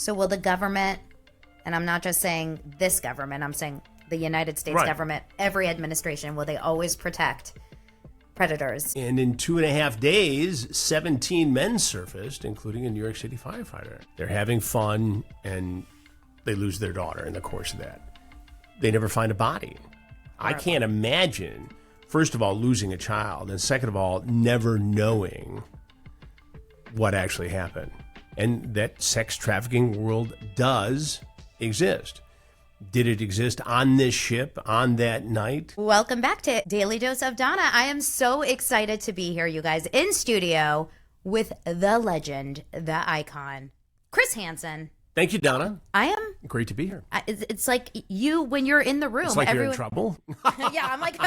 So will the government, and I'm not just saying this government, I'm saying the United States government, every administration, will they always protect predators? And in 2.5 days, 17 men surfaced, including a New York City firefighter. They're having fun, and they lose their daughter in the course of that. They never find a body. I can't imagine, first of all, losing a child, and second of all, never knowing what actually happened. And that sex trafficking world does exist. Did it exist on this ship on that night? Welcome back to Daily Dose of Donna. I am so excited to be here, you guys, in studio with the legend, the icon, Chris Hansen. Thank you, Donna. I am great to be here. It's like you when you're in the room. It's like you're in trouble. Yeah, I'm like,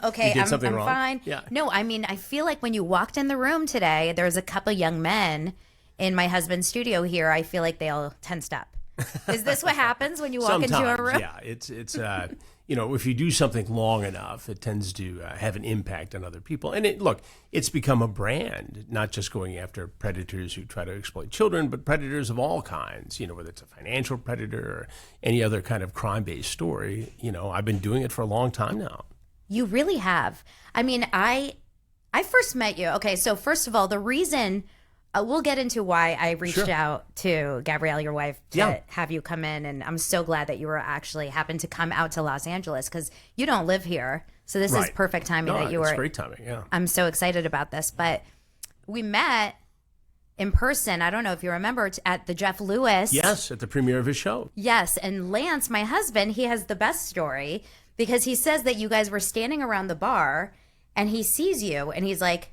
okay, you did something I'm wrong? fine. Yeah. No, I mean, I feel like when you walked in the room today, there was a couple young men in my husband's studio here. I feel like they all tensed up. Is this what happens when you walk into a room? Yeah, it's if you do something long enough, it tends to have an impact on other people. And it's become a brand, not just going after predators who try to exploit children, but predators of all kinds. Whether it's a financial predator or any other kind of crime-based story. I've been doing it for a long time now. You really have. I mean, I first met you. Okay, so first of all, the reason. We'll get into why I reached out to Gabrielle, your wife, to have you come in. And I'm so glad that you were actually happened to come out to Los Angeles because you don't live here. So this is perfect timing that you were. It's great timing, yeah. I'm so excited about this. But we met in person. I don't know if you remember at the Jeff Lewis. Yes, at the premiere of his show. Yes. And Lance, my husband, he has the best story because he says that you guys were standing around the bar and he sees you and he's like,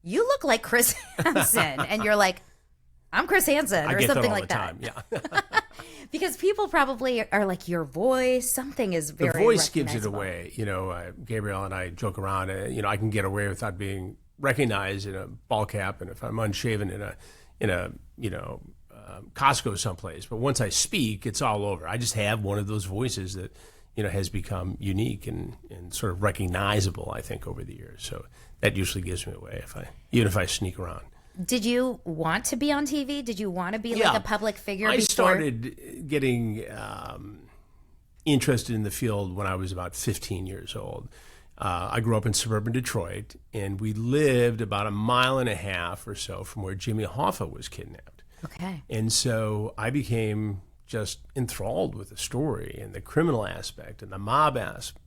you look like Chris Hansen. And you're like, I'm Chris Hansen or something like that. Yeah. Because people probably are like, your voice, something is very The voice gives it away. Gabrielle and I joke around, I can get away without being recognized in a ball cap and if I'm unshaven in a Costco someplace. But once I speak, it's all over. I just have one of those voices that, has become unique and sort of recognizable, I think, over the years. So that usually gives me away even if I sneak around. Did you want to be on TV? Did you want to be like a public figure? I started getting interested in the field when I was about 15 years old. I grew up in suburban Detroit, and we lived about 1.5 miles or so from where Jimmy Hoffa was kidnapped. Okay. And so I became just enthralled with the story and the criminal aspect and the mob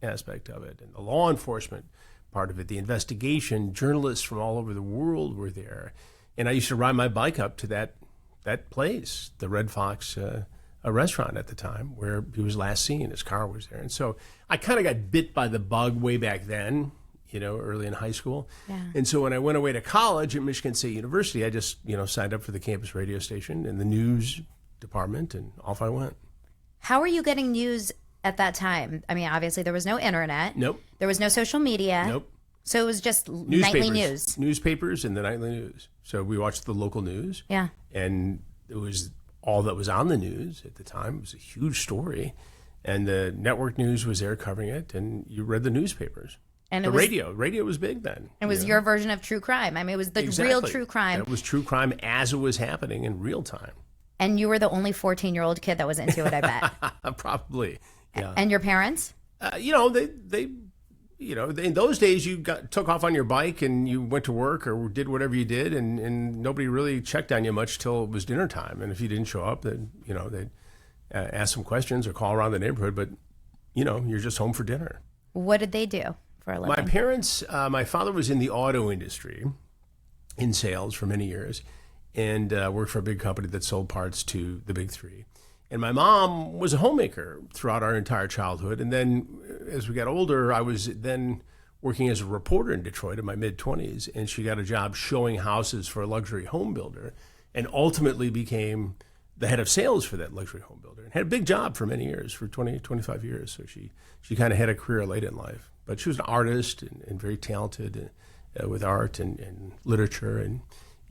aspect of it and the law enforcement part of it, the investigation. Journalists from all over the world were there. And I used to ride my bike up to that place, the Red Fox a restaurant at the time where he was last seen. His car was there. And so I kind of got bit by the bug way back then, early in high school. Yeah. And so when I went away to college at Michigan State University, I just, signed up for the campus radio station and the news department, and off I went. How were you getting news at that time? I mean, obviously there was no internet. Nope. There was no social media. Nope. So it was just nightly news. Newspapers and the nightly news. So we watched the local news. Yeah. And it was all that was on the news at the time. It was a huge story. And the network news was there covering it, and you read the newspapers. And radio was big then. It was your version of true crime. I mean, it was the real true crime. It was true crime as it was happening in real time. And you were the only 14-year-old kid that was into it, I bet. Probably, yeah. And your parents? They in those days you took off on your bike and you went to work or did whatever you did, and nobody really checked on you much till it was dinner time. And if you didn't show up, then they'd ask some questions or call around the neighborhood. But you're just home for dinner. What did they do for a living? My parents, my father was in the auto industry, in sales for many years, and worked for a big company that sold parts to the big three. And my mom was a homemaker throughout our entire childhood. And then as we got older, I was then working as a reporter in Detroit in my mid-20s, and she got a job showing houses for a luxury home builder and ultimately became the head of sales for that luxury home builder and had a big job for many years, for 20, 25 years. So she kind of had a career late in life. But she was an artist and very talented with art and literature,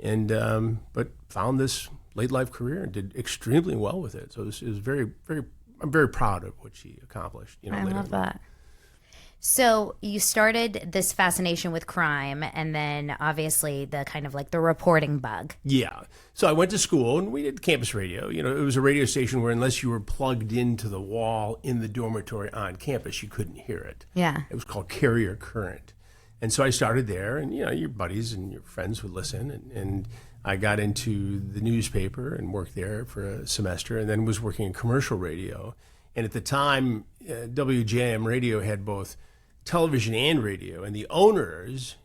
but found this late life career and did extremely well with it. So it was very, very, I'm very proud of what she accomplished. I love that. So you started this fascination with crime, and then obviously the kind of like the reporting bug. Yeah. So I went to school and we did campus radio. You know, it was a radio station where unless you were plugged into the wall in the dormitory on campus, you couldn't hear it. Yeah. It was called carrier current. And so I started there, and, you know, your buddies and your friends would listen. And I got into the newspaper and worked there for a semester, and then was working in commercial radio. And at the time, WJM radio had both television and radio, and the owners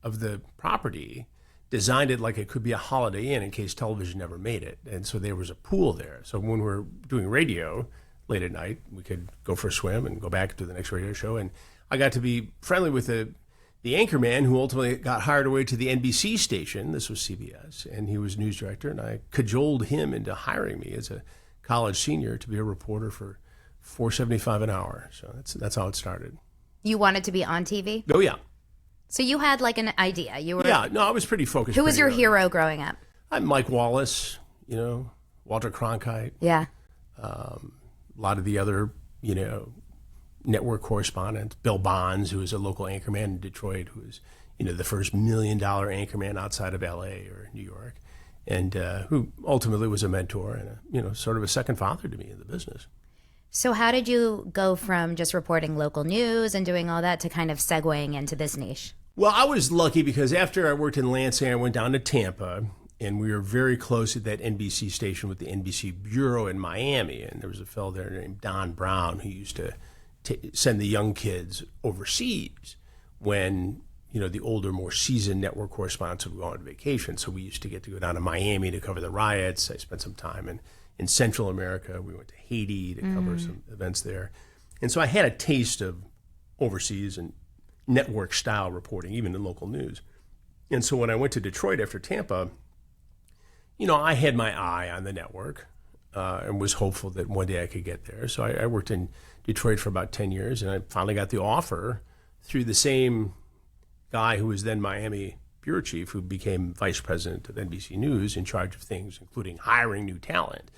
of the property designed it like it could be a Holiday Inn in case television never made it. And so there was a pool there. So when we were doing radio late at night, we could go for a swim and go back to the next radio show. And I got to be friendly with the anchor man who ultimately got hired away to the NBC station. This was CBS, and he was news director, and I cajoled him into hiring me as a college senior to be a reporter for $4.75 an hour. So that's how it started. You wanted to be on TV? Oh, yeah. So you had like an idea. You were. Yeah, no, I was pretty focused. Who was your early. hero growing up? I'm Mike Wallace, you know, Walter Cronkite. Yeah. A lot of the other, you know, network correspondents. Bill Bonds, who was a local anchorman in Detroit, who was, you know, the first $1 million anchorman outside of L.A. or New York, and who ultimately was a mentor and, you know, sort of a second father to me in the business. So how did you go from just reporting local news and doing all that to kind of segueing into this niche? Well, I was lucky because after I worked in Lansing, I went down to Tampa, and we were very close at that NBC station with the NBC Bureau in Miami. And there was a fellow there named Don Brown who used to send the young kids overseas when, you know, the older, more seasoned network correspondents would go on vacation. So we used to get to go down to Miami to cover the riots. I spent some time in Central America. We went to Haiti to cover some events there. And so I had a taste of overseas and network style reporting, even in local news. And so when I went to Detroit after Tampa, you know, I had my eye on the network and was hopeful that one day I could get there. So I worked in Detroit for about 10 years, and I finally got the offer through the same guy who was then Miami bureau chief, who became vice president of NBC News, in charge of things, including hiring new talent.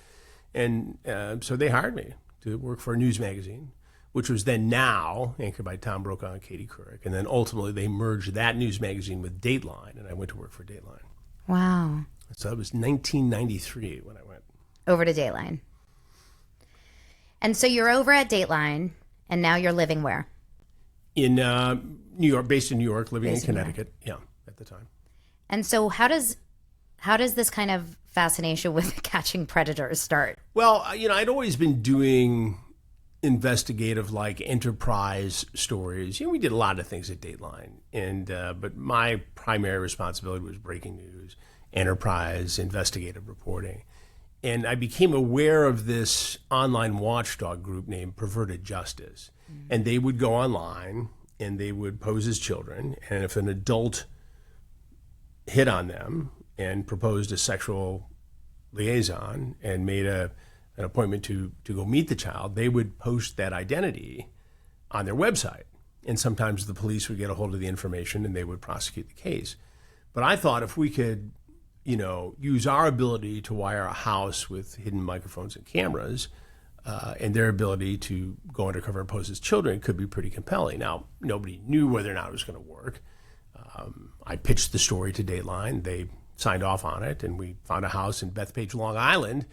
And so they hired me to work for a news magazine, which was then Now, anchored by Tom Brokaw and Katie Couric. And then ultimately they merged that news magazine with Dateline, and I went to work for Dateline. Wow. So that was 1993 when I went. Over to Dateline. And so you're over at Dateline, and now you're living where? In New York, based in New York, living in Connecticut. Yeah, at the time. And so how does this kind of fascination with catching predators start? Well, you know, I'd always been doing investigative, like enterprise stories. You know, we did a lot of things at Dateline, and but my primary responsibility was breaking news, enterprise, investigative reporting. And I became aware of this online watchdog group named Perverted Justice. And they would go online and they would pose as children. And if an adult hit on them and proposed a sexual liaison and made an appointment to go meet the child, they would post that identity on their website. And sometimes the police would get a hold of the information and they would prosecute the case. But I thought if we could, you know, use our ability to wire a house with hidden microphones and cameras and their ability to go undercover and pose as children could be pretty compelling. Now, nobody knew whether or not it was going to work. I pitched the story to Dateline. They signed off on it, and we found a house in Bethpage, Long Island.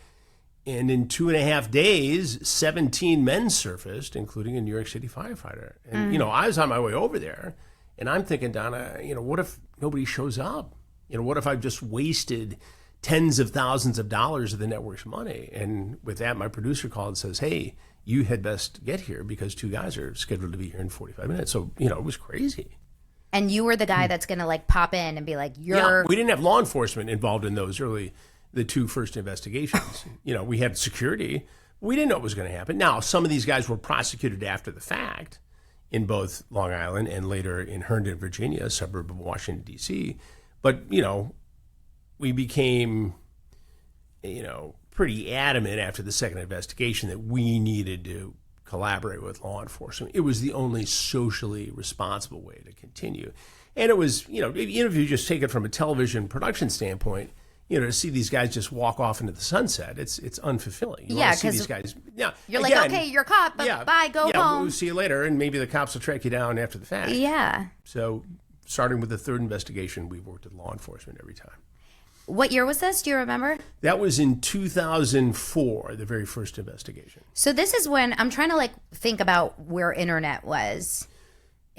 And in 2.5 days, 17 men surfaced, including a New York City firefighter. And, you know, I was on my way over there, and I'm thinking, Donna, you know, what if nobody shows up? You know, what if I've just wasted tens of thousands of dollars of the network's money? And with that, my producer called and says, hey, you had best get here because 2 guys are scheduled to be here in 45 minutes. So, you know, it was crazy. And you were the guy that's going to like pop in and be like, Yeah, we didn't have law enforcement involved in those the 2 first investigations. You know, we had security. We didn't know what was going to happen. Now, some of these guys were prosecuted after the fact in both Long Island and later in Herndon, Virginia, a suburb of Washington, D.C., but, you know, we became, you know, pretty adamant after the second investigation that we needed to collaborate with law enforcement. It was the only socially responsible way to continue. And it was, you know, even if you just take it from a television production standpoint, to see these guys just walk off into the sunset, it's unfulfilling. You Yeah, want to see 'cause these guys. Yeah, You're again, like, okay, you're caught, but bye, go home. We'll see you later, and maybe the cops will track you down after the fact. Yeah. So, starting with the third investigation, we worked with law enforcement every time. What year was this? Do you remember? That was in 2004, the very first investigation. So this is when I'm trying to think about where internet was.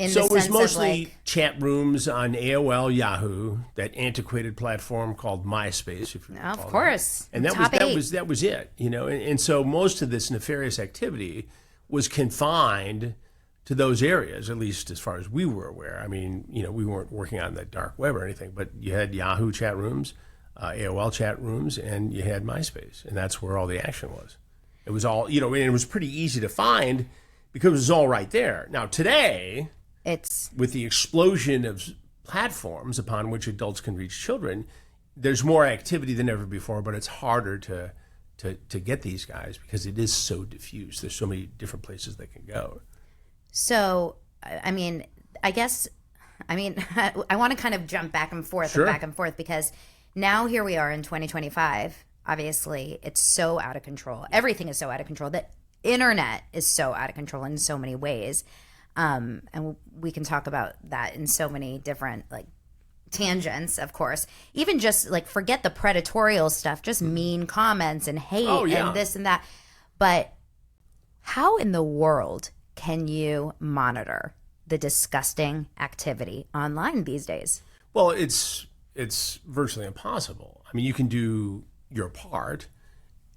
So it was mostly chat rooms on AOL, Yahoo, that antiquated platform called MySpace. If you recall of course, that. And that was it. And so most of this nefarious activity was confined to those areas, at least as far as we were aware. I mean, we weren't working on the dark web or anything, but you had Yahoo chat rooms, AOL chat rooms, and you had MySpace, and that's where all the action was. It was all, and it was pretty easy to find because it was all right there. Now today, with the explosion of platforms upon which adults can reach children, there's more activity than ever before, but it's harder to get these guys because it is so diffuse. There's so many different places they can go. So, I want to kind of jump back and forth Sure. and back and forth because now here we are in 2025. Obviously, it's so out of control. Everything is so out of control. The internet is so out of control in so many ways. And we can talk about that in so many different tangents, of course. Even just forget the predatorial stuff, just mean comments and hate and this and that. But how in the world can you monitor the disgusting activity online these days? Well, it's virtually impossible. I mean, you can do your part,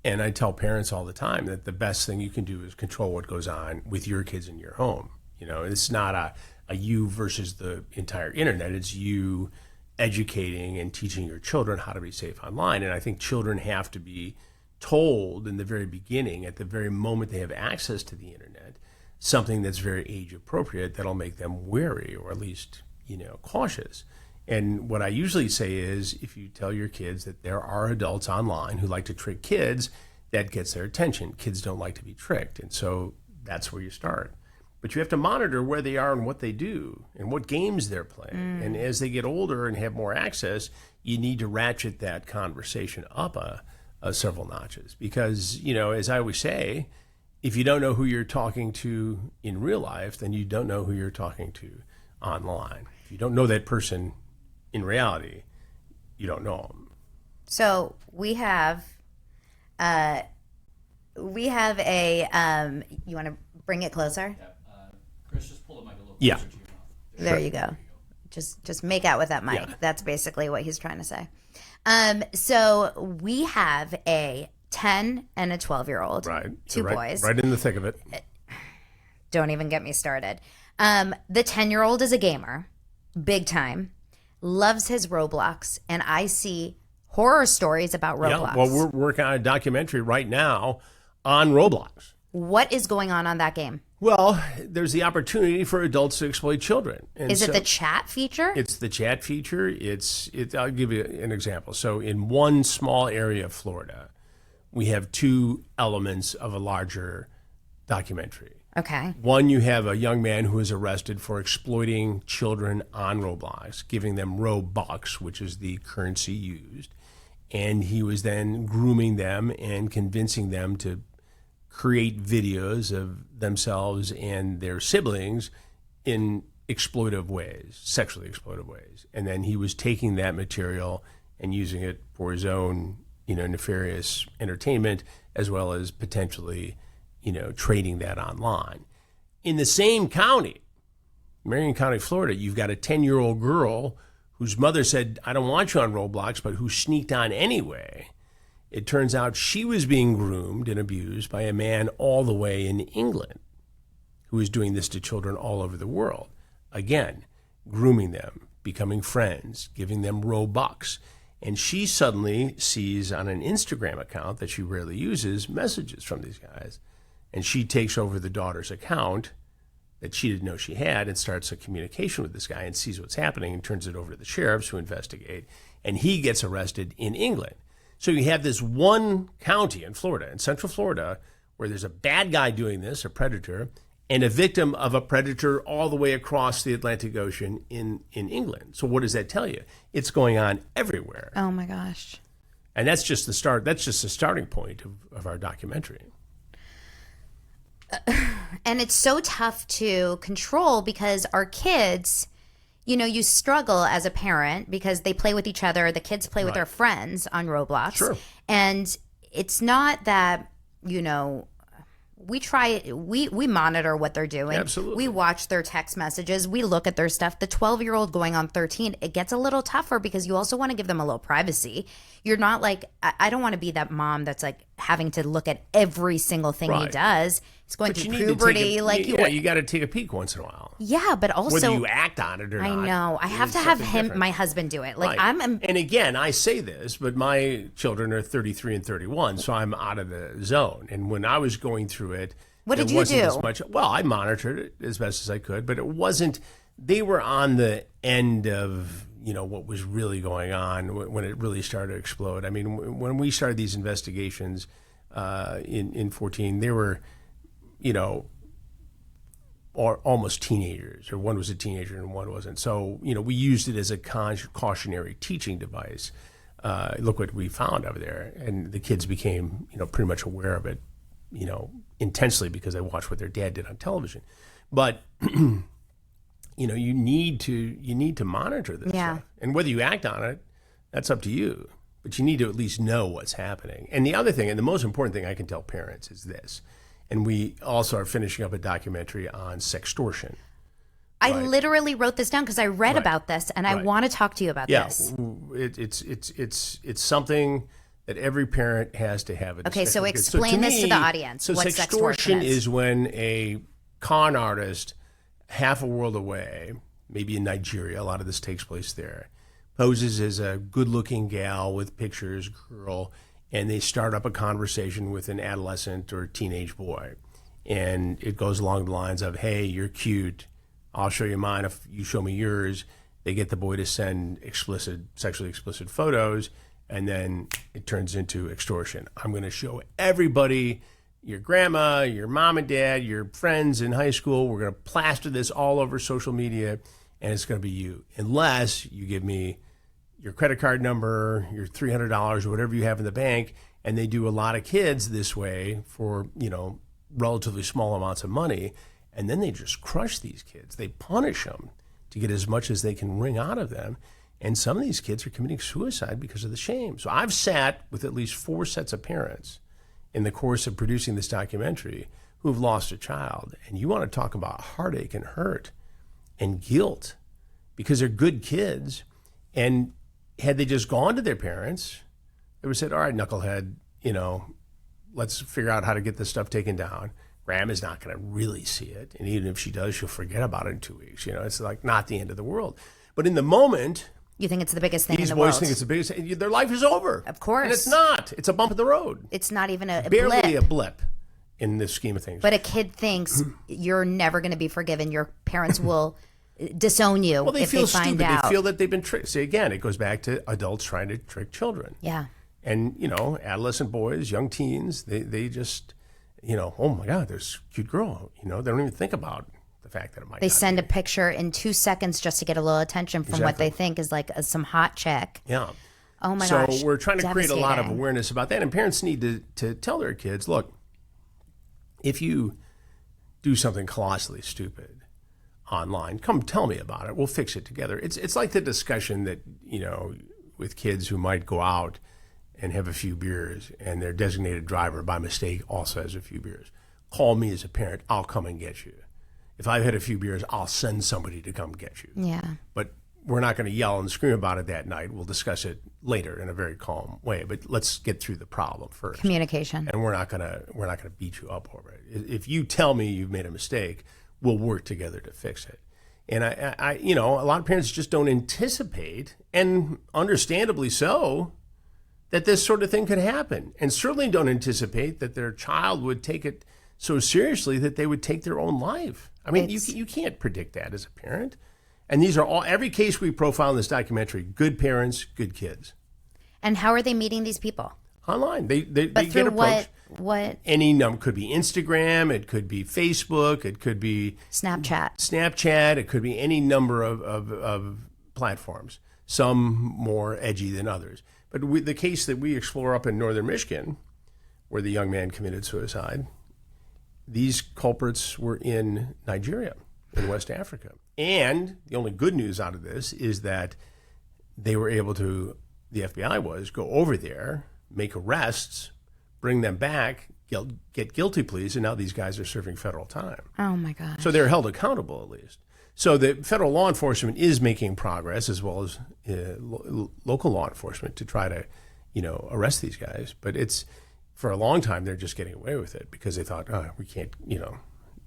and I tell parents all the time that the best thing you can do is control what goes on with your kids in your home. It's not a you versus the entire internet. It's you educating and teaching your children how to be safe online. And I think children have to be told in the very beginning, at the very moment they have access to the internet, something that's very age appropriate that'll make them wary or at least, cautious. And what I usually say is if you tell your kids that there are adults online who like to trick kids, that gets their attention. Kids don't like to be tricked. And so that's where you start. But you have to monitor where they are and what they do and what games they're playing. And as they get older and have more access, you need to ratchet that conversation up several notches. Because, as I always say, if you don't know who you're talking to in real life, then you don't know who you're talking to online. If you don't know that person in reality, you don't know them. So we have a, you want to bring it closer? Yeah. Chris, just pull the mic a little Yeah. closer to your mouth. There you go. Just make out with that mic. Yeah. That's basically what he's trying to say. So we have a 10 and a 12-year-old, Right. two You're boys. Right in the thick of it. Don't even get me started. The 10-year-old is a gamer, big time, loves his Roblox, and I see horror stories about Roblox. Yeah, well, we're working on a documentary right now on Roblox. What is going on that game? Well, there's the opportunity for adults to exploit children. And Is it the chat feature? It's the chat feature. I'll give you an example. So in one small area of Florida, we have two elements of a larger documentary. Okay. One, you have a young man who is arrested for exploiting children on Roblox, giving them Robux, which is the currency used. And he was then grooming them and convincing them to create videos of themselves and their siblings in exploitive ways, sexually exploitive ways. And then he was taking that material and using it for his own, nefarious entertainment, as well as potentially, trading that online. In the same county, Marion County, Florida, you've got a 10-year-old girl whose mother said, I don't want you on Roblox, but who sneaked on anyway. It turns out she was being groomed and abused by a man all the way in England who is doing this to children all over the world. Again, grooming them, becoming friends, giving them Robux. And she suddenly sees on an Instagram account that she rarely uses messages from these guys. And she takes over the daughter's account that she didn't know she had and starts a communication with this guy and sees what's happening and turns it over to the sheriffs who investigate. And he gets arrested in England. So you have this one county in Florida, in Central Florida, where there's a bad guy doing this, a predator, and a victim of a predator all the way across the Atlantic Ocean in England. So what does that tell you? It's going on everywhere. Oh my gosh. And that's just the start. That's just the starting point of our documentary. And it's so tough to control because our kids, you struggle as a parent because they play with each other. The kids play with their friends on Roblox. Sure. And it's not that, we monitor what they're doing. Absolutely. We watch their text messages. We look at their stuff. The 12-year-old going on 13, it gets a little tougher because you also want to give them a little privacy. You're not like, I don't want to be that mom that's like having to look at every single thing he does. He's going through puberty. You got to take a peek once in a while. Yeah, but also whether you act on it or not. I know. I have to have my husband do it. Like and again, I say this, but my children are 33 and 31, so I'm out of the zone. And when I was going through it, what did you do? Well, I monitored it as best as I could, but it wasn't. They were on the end of what was really going on when it really started to explode. I mean, when we started these investigations in 14, they were, or almost teenagers, or one was a teenager and one wasn't. So, we used it as a cautionary teaching device. Look what we found over there. And the kids became, pretty much aware of it, intensely because they watched what their dad did on television. But, you need to monitor this stuff. And whether you act on it, that's up to you. But you need to at least know what's happening. And the other thing, and the most important thing I can tell parents is this. And we also are finishing up a documentary on sextortion. I literally wrote this down because I read about this, and I want to talk to you about this. It's something that every parent has to have. Okay, so explain this to the audience. So what sextortion is when a con artist half a world away, maybe in Nigeria, a lot of this takes place there, poses as a good-looking gal with pictures, girl, and they start up a conversation with an adolescent or teenage boy. And it goes along the lines of, hey, you're cute. I'll show you mine if you show me yours. They get the boy to send sexually explicit photos, and then it turns into extortion. I'm going to show everybody, your grandma, your mom and dad, your friends in high school, we're going to plaster this all over social media, and it's going to be you, unless you give me your credit card number, your $300 or whatever you have in the bank. And they do a lot of kids this way for, relatively small amounts of money. And then they just crush these kids. They punish them to get as much as they can wring out of them. And some of these kids are committing suicide because of the shame. So I've sat with at least 4 sets of parents in the course of producing this documentary who've lost a child. And you want to talk about heartache and hurt and guilt because they're good kids. And had they just gone to their parents, they would have said, all right, knucklehead, let's figure out how to get this stuff taken down. Grandma's not going to really see it. And even if she does, she'll forget about it in 2 weeks. It's like not the end of the world. But in the moment, you think it's the biggest thing in the world. These boys world. think it's the biggest thing. Their life is over. Of course. And it's not. It's a bump in the road. It's not even a Barely blip. a blip in the scheme of things. But a kid thinks you're never going to be forgiven. Your parents will disown you if they find out. They feel that they've been tricked. See, again, it goes back to adults trying to trick children. Yeah. And, adolescent boys, young teens, they just, oh my God, there's a cute girl. They don't even think about the fact that it might They not send be. a picture in 2 seconds just to get a little attention from what they think is like some hot chick. Yeah. Oh my gosh. So we're trying to create a lot of Devastating. awareness about that. And parents need to tell their kids, look, if you do something colossally stupid online, come tell me about it. We'll fix it together. It's like the discussion that, with kids who might go out and have a few beers and their designated driver by mistake also has a few beers. Call me as a parent. I'll come and get you. If I've had a few beers, I'll send somebody to come get you. Yeah. But we're not going to yell and scream about it that night. We'll discuss it later in a very calm way. But let's get through the problem first. Communication. And we're not gonna beat you up over it. If you tell me you've made a mistake, we'll work together to fix it. And I a lot of parents just don't anticipate, and understandably so, that this sort of thing could happen, and certainly don't anticipate that their child would take it so seriously that they would take their own life. I mean, you can't predict that as a parent. And these are every case we profile in this documentary: good parents, good kids. And how are they meeting these people? Online. They But get approached. What? Any number. Could be Instagram, it could be Facebook, it could be Snapchat. it could be any number of platforms, some more edgy than others. But the case that we explore up in northern Michigan, where the young man committed suicide, these culprits were in Nigeria, in West Africa. And the only good news out of this is that they were able to, the FBI was, go over there, make arrests, bring them back, get guilty pleas, and now these guys are serving federal time. Oh, my God. So they're held accountable, at least. So the federal law enforcement is making progress, as well as local law enforcement, to try to, arrest these guys. But it's, for a long time, they're just getting away with it because they thought, we can't,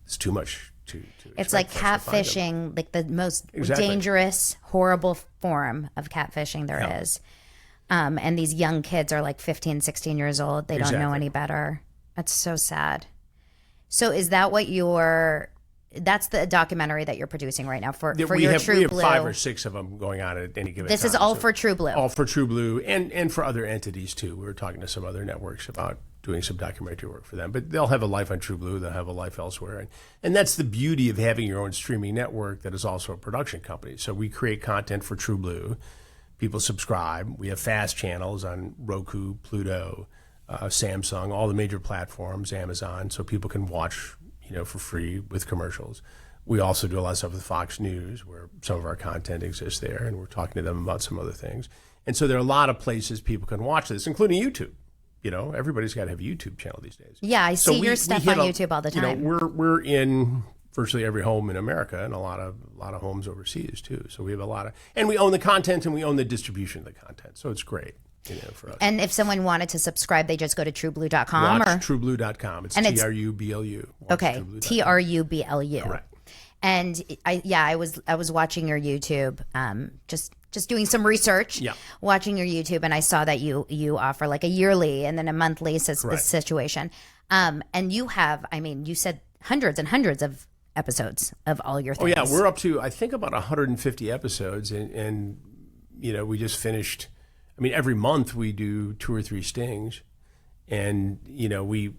it's too much to It's like catfishing, like the most dangerous, horrible form of catfishing there is. And these young kids are like 15, 16 years old. They don't know any better. That's so sad. So is that what that's the documentary that you're producing right now for your True Blue? We have 5 or 6 of them going on at any given time. This is all for True Blue? All for True Blue and for other entities too. We were talking to some other networks about doing some documentary work for them. But they'll have a life on True Blue. They'll have a life elsewhere. And that's the beauty of having your own streaming network that is also a production company. So we create content for True Blue. People subscribe. We have fast channels on Roku, Pluto, Samsung, all the major platforms, Amazon, so people can watch, for free with commercials. We also do a lot of stuff with Fox News, where some of our content exists there, and we're talking to them about some other things. And so there are a lot of places people can watch this, including YouTube. Everybody's got to have a YouTube channel these days. Yeah, I see your stuff on YouTube all the time. We're in virtually every home in America and a lot of homes overseas too. So we have a lot of, and we own the content and we own the distribution of the content. So it's great, for us. And if someone wanted to subscribe, they just go to trueblue.com Watch trueblue.com. It's TRUBLU. Okay, TRUBLU. Correct. And I was watching your YouTube, just doing some research. Yeah. Watching your YouTube, and I saw that you offer like a yearly and then a monthly situation. And you have, you said hundreds and hundreds of episodes of all your things. Oh yeah, we're up to, I think, about 150 episodes, and we just finished. Every month we do 2 or 3 stings, and we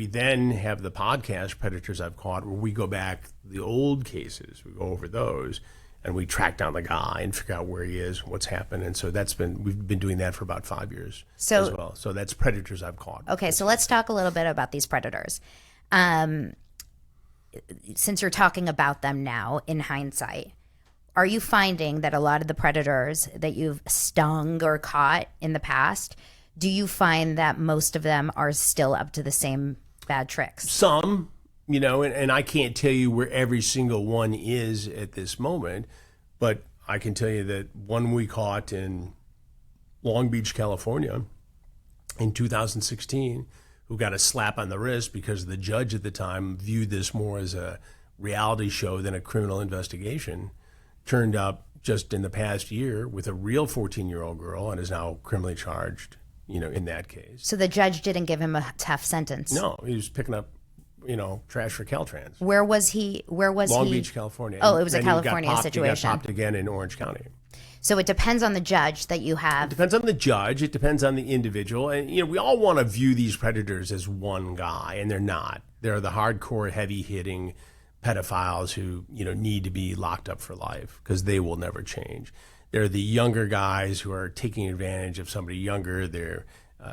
then have the podcast Predators I've Caught, where we go back the old cases, we go over those, and we track down the guy and figure out where he is, what's happened, and so we've been doing that for about 5 years as well. So that's Predators I've Caught. Okay, so let's talk a little bit about these predators. Since you're talking about them now in hindsight, are you finding that a lot of the predators that you've stung or caught in the past, do you find that most of them are still up to the same bad tricks? Some, and I can't tell you where every single one is at this moment, but I can tell you that one we caught in Long Beach, California in 2016, who got a slap on the wrist because the judge at the time viewed this more as a reality show than a criminal investigation, turned up just in the past year with a real 14-year-old girl and is now criminally charged, in that case. So the judge didn't give him a tough sentence? No, he was picking up, trash for Caltrans. Where was he? Long Beach, California. Oh, it was a California situation. He got popped again in Orange County. So it depends on the judge that you have. It depends on the judge. It depends on the individual. And, we all want to view these predators as one guy, and they're not. They're the hardcore, heavy-hitting pedophiles who, need to be locked up for life because they will never change. They're the younger guys who are taking advantage of somebody younger. They're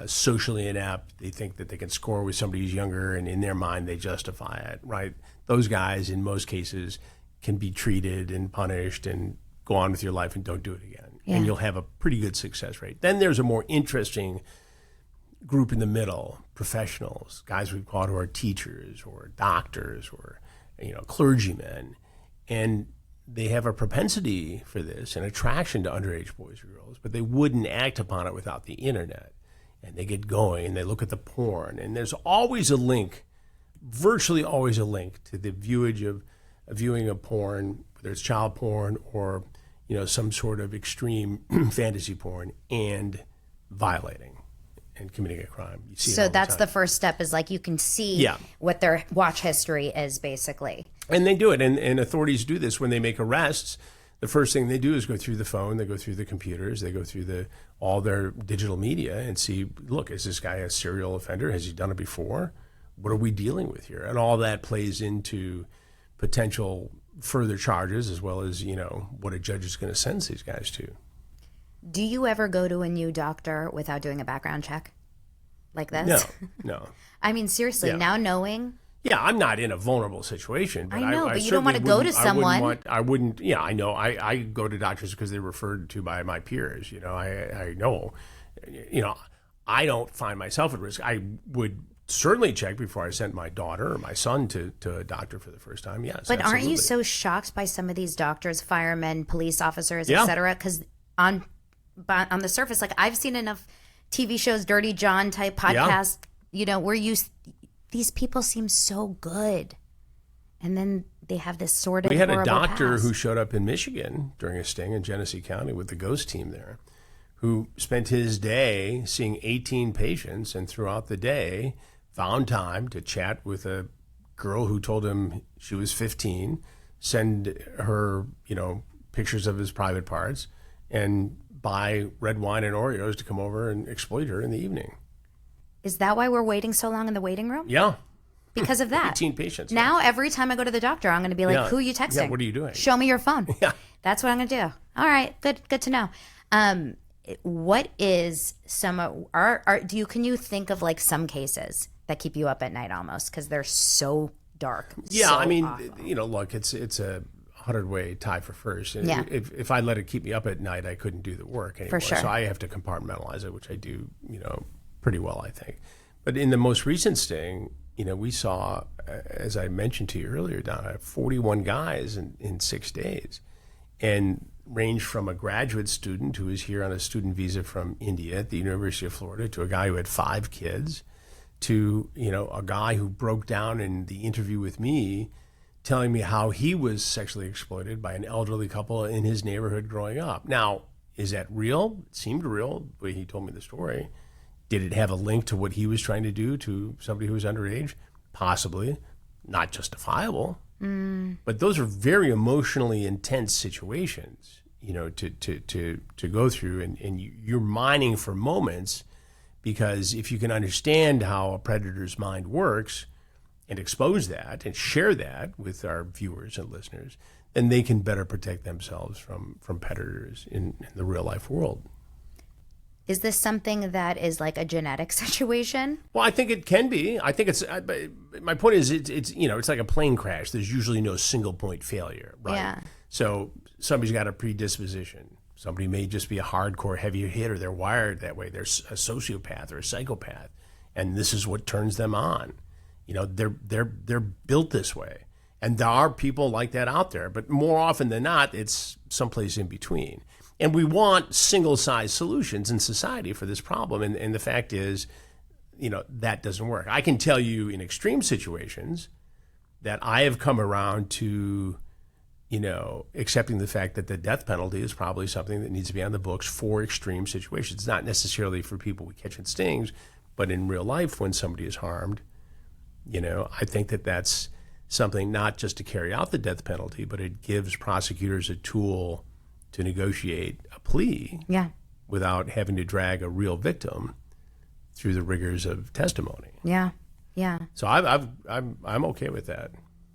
socially inept. They think that they can score with somebody who's younger, and in their mind, they justify it, right? Those guys, in most cases, can be treated and punished and go on with your life and don't do it again. Yeah. And you'll have a pretty good success rate. Then there's a more interesting group in the middle, professionals, guys we've caught who are teachers or doctors or, clergymen. And they have a propensity for this, an attraction to underage boys or girls, but they wouldn't act upon it without the internet. And they get going and they look at the porn. And there's always a link, virtually always a link to the viewing of porn, whether it's child porn or some sort of extreme fantasy porn, and violating and committing a crime. You see so that's the first step, is like you can see what their watch history is, basically. And they do it, and authorities do this when they make arrests. The first thing they do is go through the phone, they go through the computers, they go through all their digital media and see, look, is this guy a serial offender? Has he done it before? What are we dealing with here? And all that plays into potential further charges, as well as, what a judge is going to sentence these guys to. Do you ever go to a new doctor without doing a background check like this? No. I mean, seriously, now knowing. Yeah, I'm not in a vulnerable situation. But I know, but you don't certainly want to go to someone. I wouldn't. Yeah, I know. I go to doctors because they're referred to by my peers. I know. I don't find myself at risk. I would certainly check before I sent my daughter or my son to a doctor for the first time. Yes, but absolutely. Aren't you so shocked by some of these doctors, firemen, police officers, etc.? Because on the surface, like I've seen enough TV shows, Dirty John type podcasts, where these people seem so good, and then they have this sort of. We had a horrible doctor past. who showed up in Michigan during a sting in Genesee County with the ghost team there, who spent his day seeing 18 patients, and throughout the day found time to chat with a girl who told him she was 15, send her, pictures of his private parts, and buy red wine and Oreos to come over and exploit her in the evening. Is that why we're waiting so long in the waiting room? Yeah. Because of that. 18 patients. Now, every time I go to the doctor, I'm going to be like, who are you texting? Yeah, what are you doing? Show me your phone. Yeah. That's what I'm going to do. All right. Good to know. What is can you think of like some cases that keep you up at night almost because they're so dark? Yeah, so I mean, awful. look, it's a 100-way tie for first. And Yeah. if I let it keep me up at night, I couldn't do the work anymore. For sure. So I have to compartmentalize it, which I do, pretty well, I think. But in the most recent sting, we saw, as I mentioned to you earlier, Donna, 41 guys in 6 days, and ranged from a graduate student who was here on a student visa from India at the University of Florida to a guy who had 5 kids to, a guy who broke down in the interview with me telling me how he was sexually exploited by an elderly couple in his neighborhood growing up. Now, is that real? It seemed real the way he told me the story. Did it have a link to what he was trying to do to somebody who was underage? Possibly. Not justifiable. But those are very emotionally intense situations, to go through. And you're mining for moments, because if you can understand how a predator's mind works and expose that and share that with our viewers and listeners, then they can better protect themselves from predators in the real life world. Is this something that is like a genetic situation? Well, I think it can be. I think it's. My point is, it's like a plane crash. There's usually no single point failure, right? Yeah. So somebody's got a predisposition. Somebody may just be a hardcore heavy hitter. They're wired that way. They're a sociopath or a psychopath, and this is what turns them on. They're built this way, and there are people like that out there. But more often than not, it's someplace in between. And we want single-size solutions in society for this problem. And the fact is, that doesn't work. I can tell you in extreme situations that I have come around to, accepting the fact that the death penalty is probably something that needs to be on the books for extreme situations. It's not necessarily for people we catch in stings, but in real life when somebody is harmed, I think that that's something not just to carry out the death penalty, but it gives prosecutors a tool to negotiate a plea without having to drag a real victim through the rigors of testimony. Yeah. So I'm okay with that.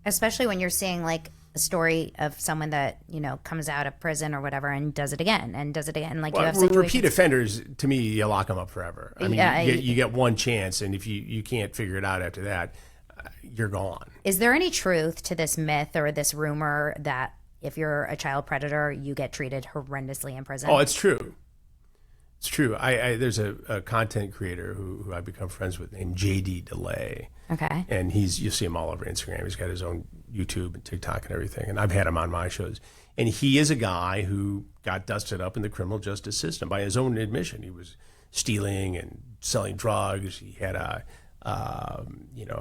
Especially when you're seeing like a story of someone that comes out of prison or whatever and does it again and does it again. Like you have situations. Repeat offenders, to me, you lock them up forever. I mean, you get one chance, and if you can't figure it out after that, you're gone. Is there any truth to this myth or this rumor that if you're a child predator, you get treated horrendously in prison? Oh, it's true. It's true. There's a content creator who I've become friends with named JD DeLay. Okay. And you see him all over Instagram. He's got his own YouTube and TikTok and everything. And I've had him on my shows. And he is a guy who got dusted up in the criminal justice system by his own admission. He was stealing and selling drugs. He had a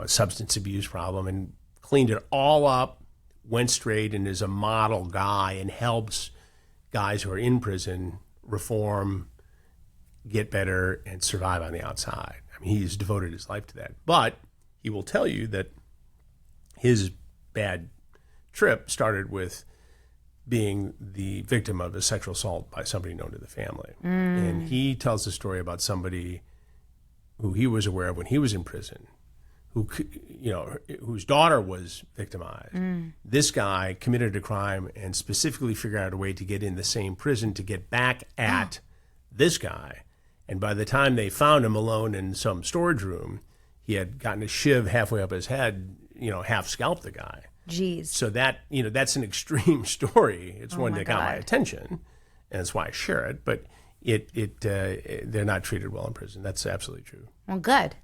substance abuse problem and cleaned it all up, went straight, and is a model guy and helps guys who are in prison reform, get better, and survive on the outside. I mean, he's devoted his life to that. But he will tell you that his bad trip started with being the victim of a sexual assault by somebody known to the family. And he tells the story about somebody who he was aware of when he was in prison, whose daughter was victimized. This guy committed a crime and specifically figured out a way to get in the same prison to get back at this guy. And by the time they found him alone in some storage room, he had gotten a shiv halfway up his head, half scalped the guy. Jeez. So that, that's an extreme story. It's one that got my attention, and that's why I share it. But they're not treated well in prison. That's absolutely true. Well, good.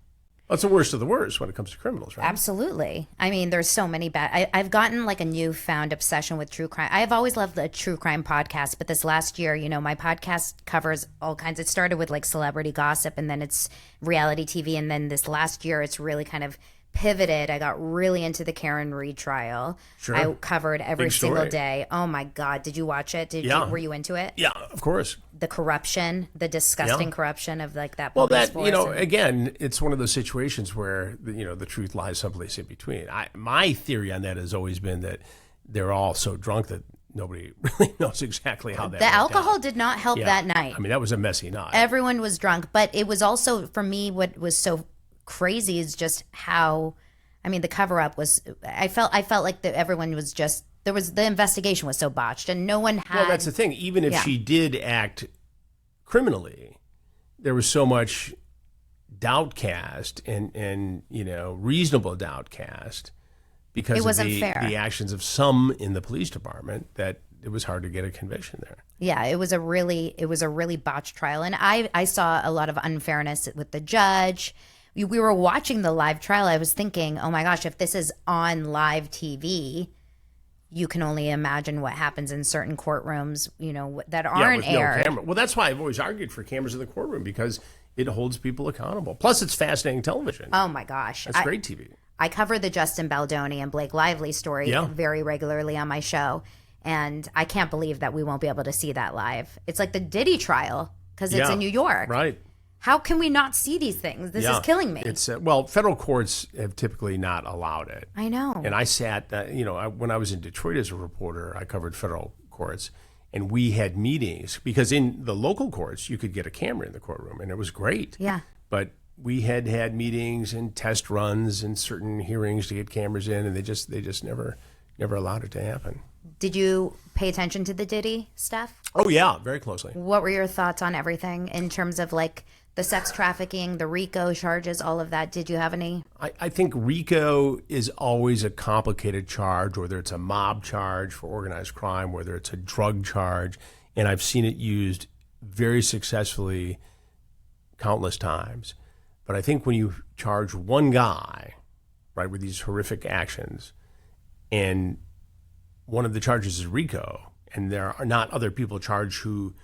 Well, it's the worst of the worst when it comes to criminals, right? Absolutely. I mean, there's so many bad. I've gotten like a newfound obsession with true crime. I've always loved the true crime podcast, but this last year, my podcast covers all kinds. It started with like celebrity gossip, and then it's reality TV, and then this last year, it's really kind of pivoted. I got really into the Karen Reed trial. Sure. I covered every Big single story. day. Oh my God. Did you watch it? Were you into it? Yeah, of course. The corruption, the disgusting corruption of like that. Well, police that, force again, it's one of those situations where, the truth lies someplace in between. My theory on that has always been that they're all so drunk that nobody really knows exactly how that the went alcohol down. did not help that night. I mean, that was a messy night. Everyone was drunk, but it was also, for me, what was so crazy is just how, the cover up was, I felt like everyone was just, the investigation was so botched and no one had. Well, that's the thing. Even if she did act criminally, there was so much doubt cast and reasonable doubt cast because it wasn't of fair. The actions of some in the police department that it was hard to get a conviction there. Yeah, it was a really botched trial. And I saw a lot of unfairness with the judge. We were watching the live trial. I was thinking, oh my gosh, if this is on live TV, you can only imagine what happens in certain courtrooms, that aren't aired. No camera. Well, that's why I've always argued for cameras in the courtroom, because it holds people accountable. Plus, it's fascinating television. Oh my gosh. That's great TV. I cover the Justin Baldoni and Blake Lively story very regularly on my show. And I can't believe that we won't be able to see that live. It's like the Diddy trial because it's in New York. Right. How can we not see these things? This is killing me. It's federal courts have typically not allowed it. I know. And I sat, when I was in Detroit as a reporter, I covered federal courts, and we had meetings because in the local courts you could get a camera in the courtroom, and it was great. Yeah. But we had meetings and test runs and certain hearings to get cameras in, and they just never allowed it to happen. Did you pay attention to the Diddy stuff? Oh yeah, very closely. What were your thoughts on everything in terms of like the sex trafficking, the RICO charges, all of that? Did you have any? I think RICO is always a complicated charge, whether it's a mob charge for organized crime, whether it's a drug charge, and I've seen it used very successfully countless times. But I think when you charge one guy, right, with these horrific actions, and one of the charges is RICO, and there are not other people charged who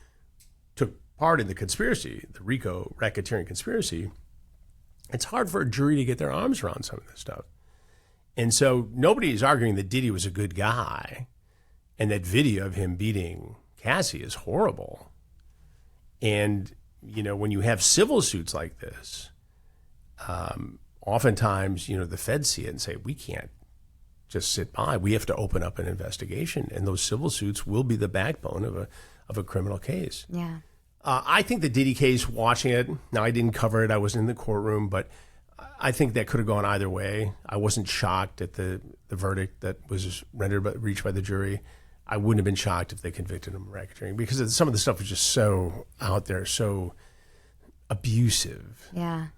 took part in the conspiracy, the RICO racketeering conspiracy, it's hard for a jury to get their arms around some of this stuff. And so nobody is arguing that Diddy was a good guy, and that video of him beating Cassie is horrible. And, when you have civil suits like this, oftentimes, the feds see it and say, we can't just sit by. We have to open up an investigation, and those civil suits will be the backbone of a criminal case. Yeah. I think the Diddy case, watching it, now I didn't cover it, I wasn't in the courtroom, but I think that could have gone either way. I wasn't shocked at the verdict that was reached by the jury. I wouldn't have been shocked if they convicted him of racketeering, because some of the stuff was just so out there, so abusive. Yeah.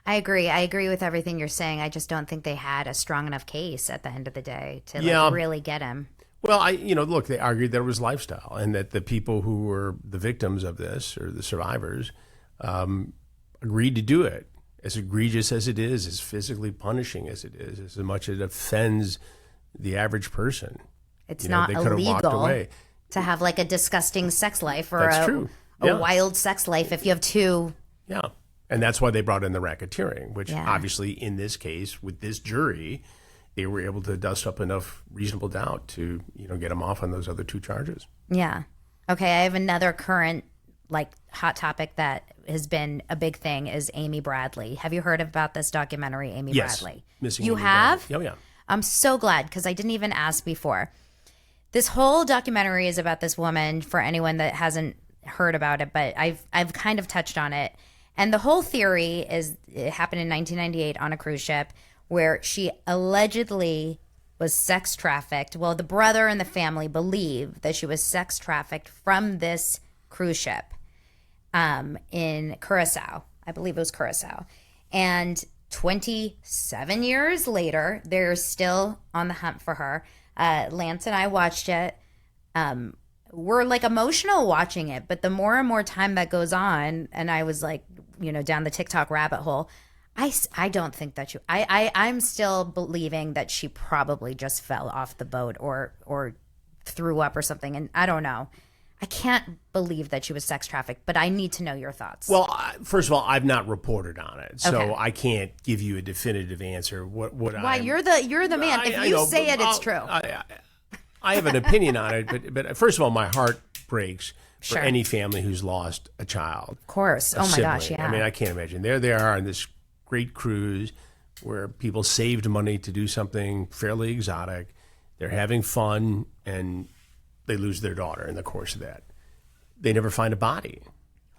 I agree with everything you're saying. I just don't think they had a strong enough case at the end of the day to really get him. Well, look, they argued that it was lifestyle, and that the people who were the victims of this, or the survivors, agreed to do it. As egregious as it is, as physically punishing as it is, as much as it offends the average person. It's not they could have walked illegal away. To have like a disgusting sex life or That's true. a wild sex life if you have two. Yeah. And that's why they brought in the racketeering, which obviously in this case, with this jury, they were able to dust up enough reasonable doubt to, get them off on those other two charges. Yeah. Okay, I have another current hot topic that has been a big thing is Amy Bradley. Have you heard about this documentary, Amy Bradley? Missing You Amy have? Bradley. Oh, yeah. I'm so glad because I didn't even ask before. This whole documentary is about this woman, for anyone that hasn't heard about it, but I've kind of touched on it. And the whole theory is it happened in 1998 on a cruise ship where she allegedly was sex trafficked. Well, the brother and the family believe that she was sex trafficked from this cruise ship. in Curacao. I believe it was Curacao. And 27 years later, they're still on the hunt for her. Lance and I watched it. We're like emotional watching it, but the more and more time that goes on, and I was like, down the TikTok rabbit hole, I don't think that I'm still believing that she probably just fell off the boat or threw up or something. And I don't know. I can't believe that she was sex trafficked, but I need to know your thoughts. Well, first of all, I've not reported on it, so Okay. I can't give you a definitive answer. Why you're the man? If you say it, it's true. I have an opinion on it, but first of all, my heart breaks for Sure. any family who's lost a child. Of course. Oh my sibling. gosh, yeah. I mean, I can't imagine. There they are on this great cruise where people saved money to do something fairly exotic. They're having fun, and they lose their daughter in the course of that. They never find a body.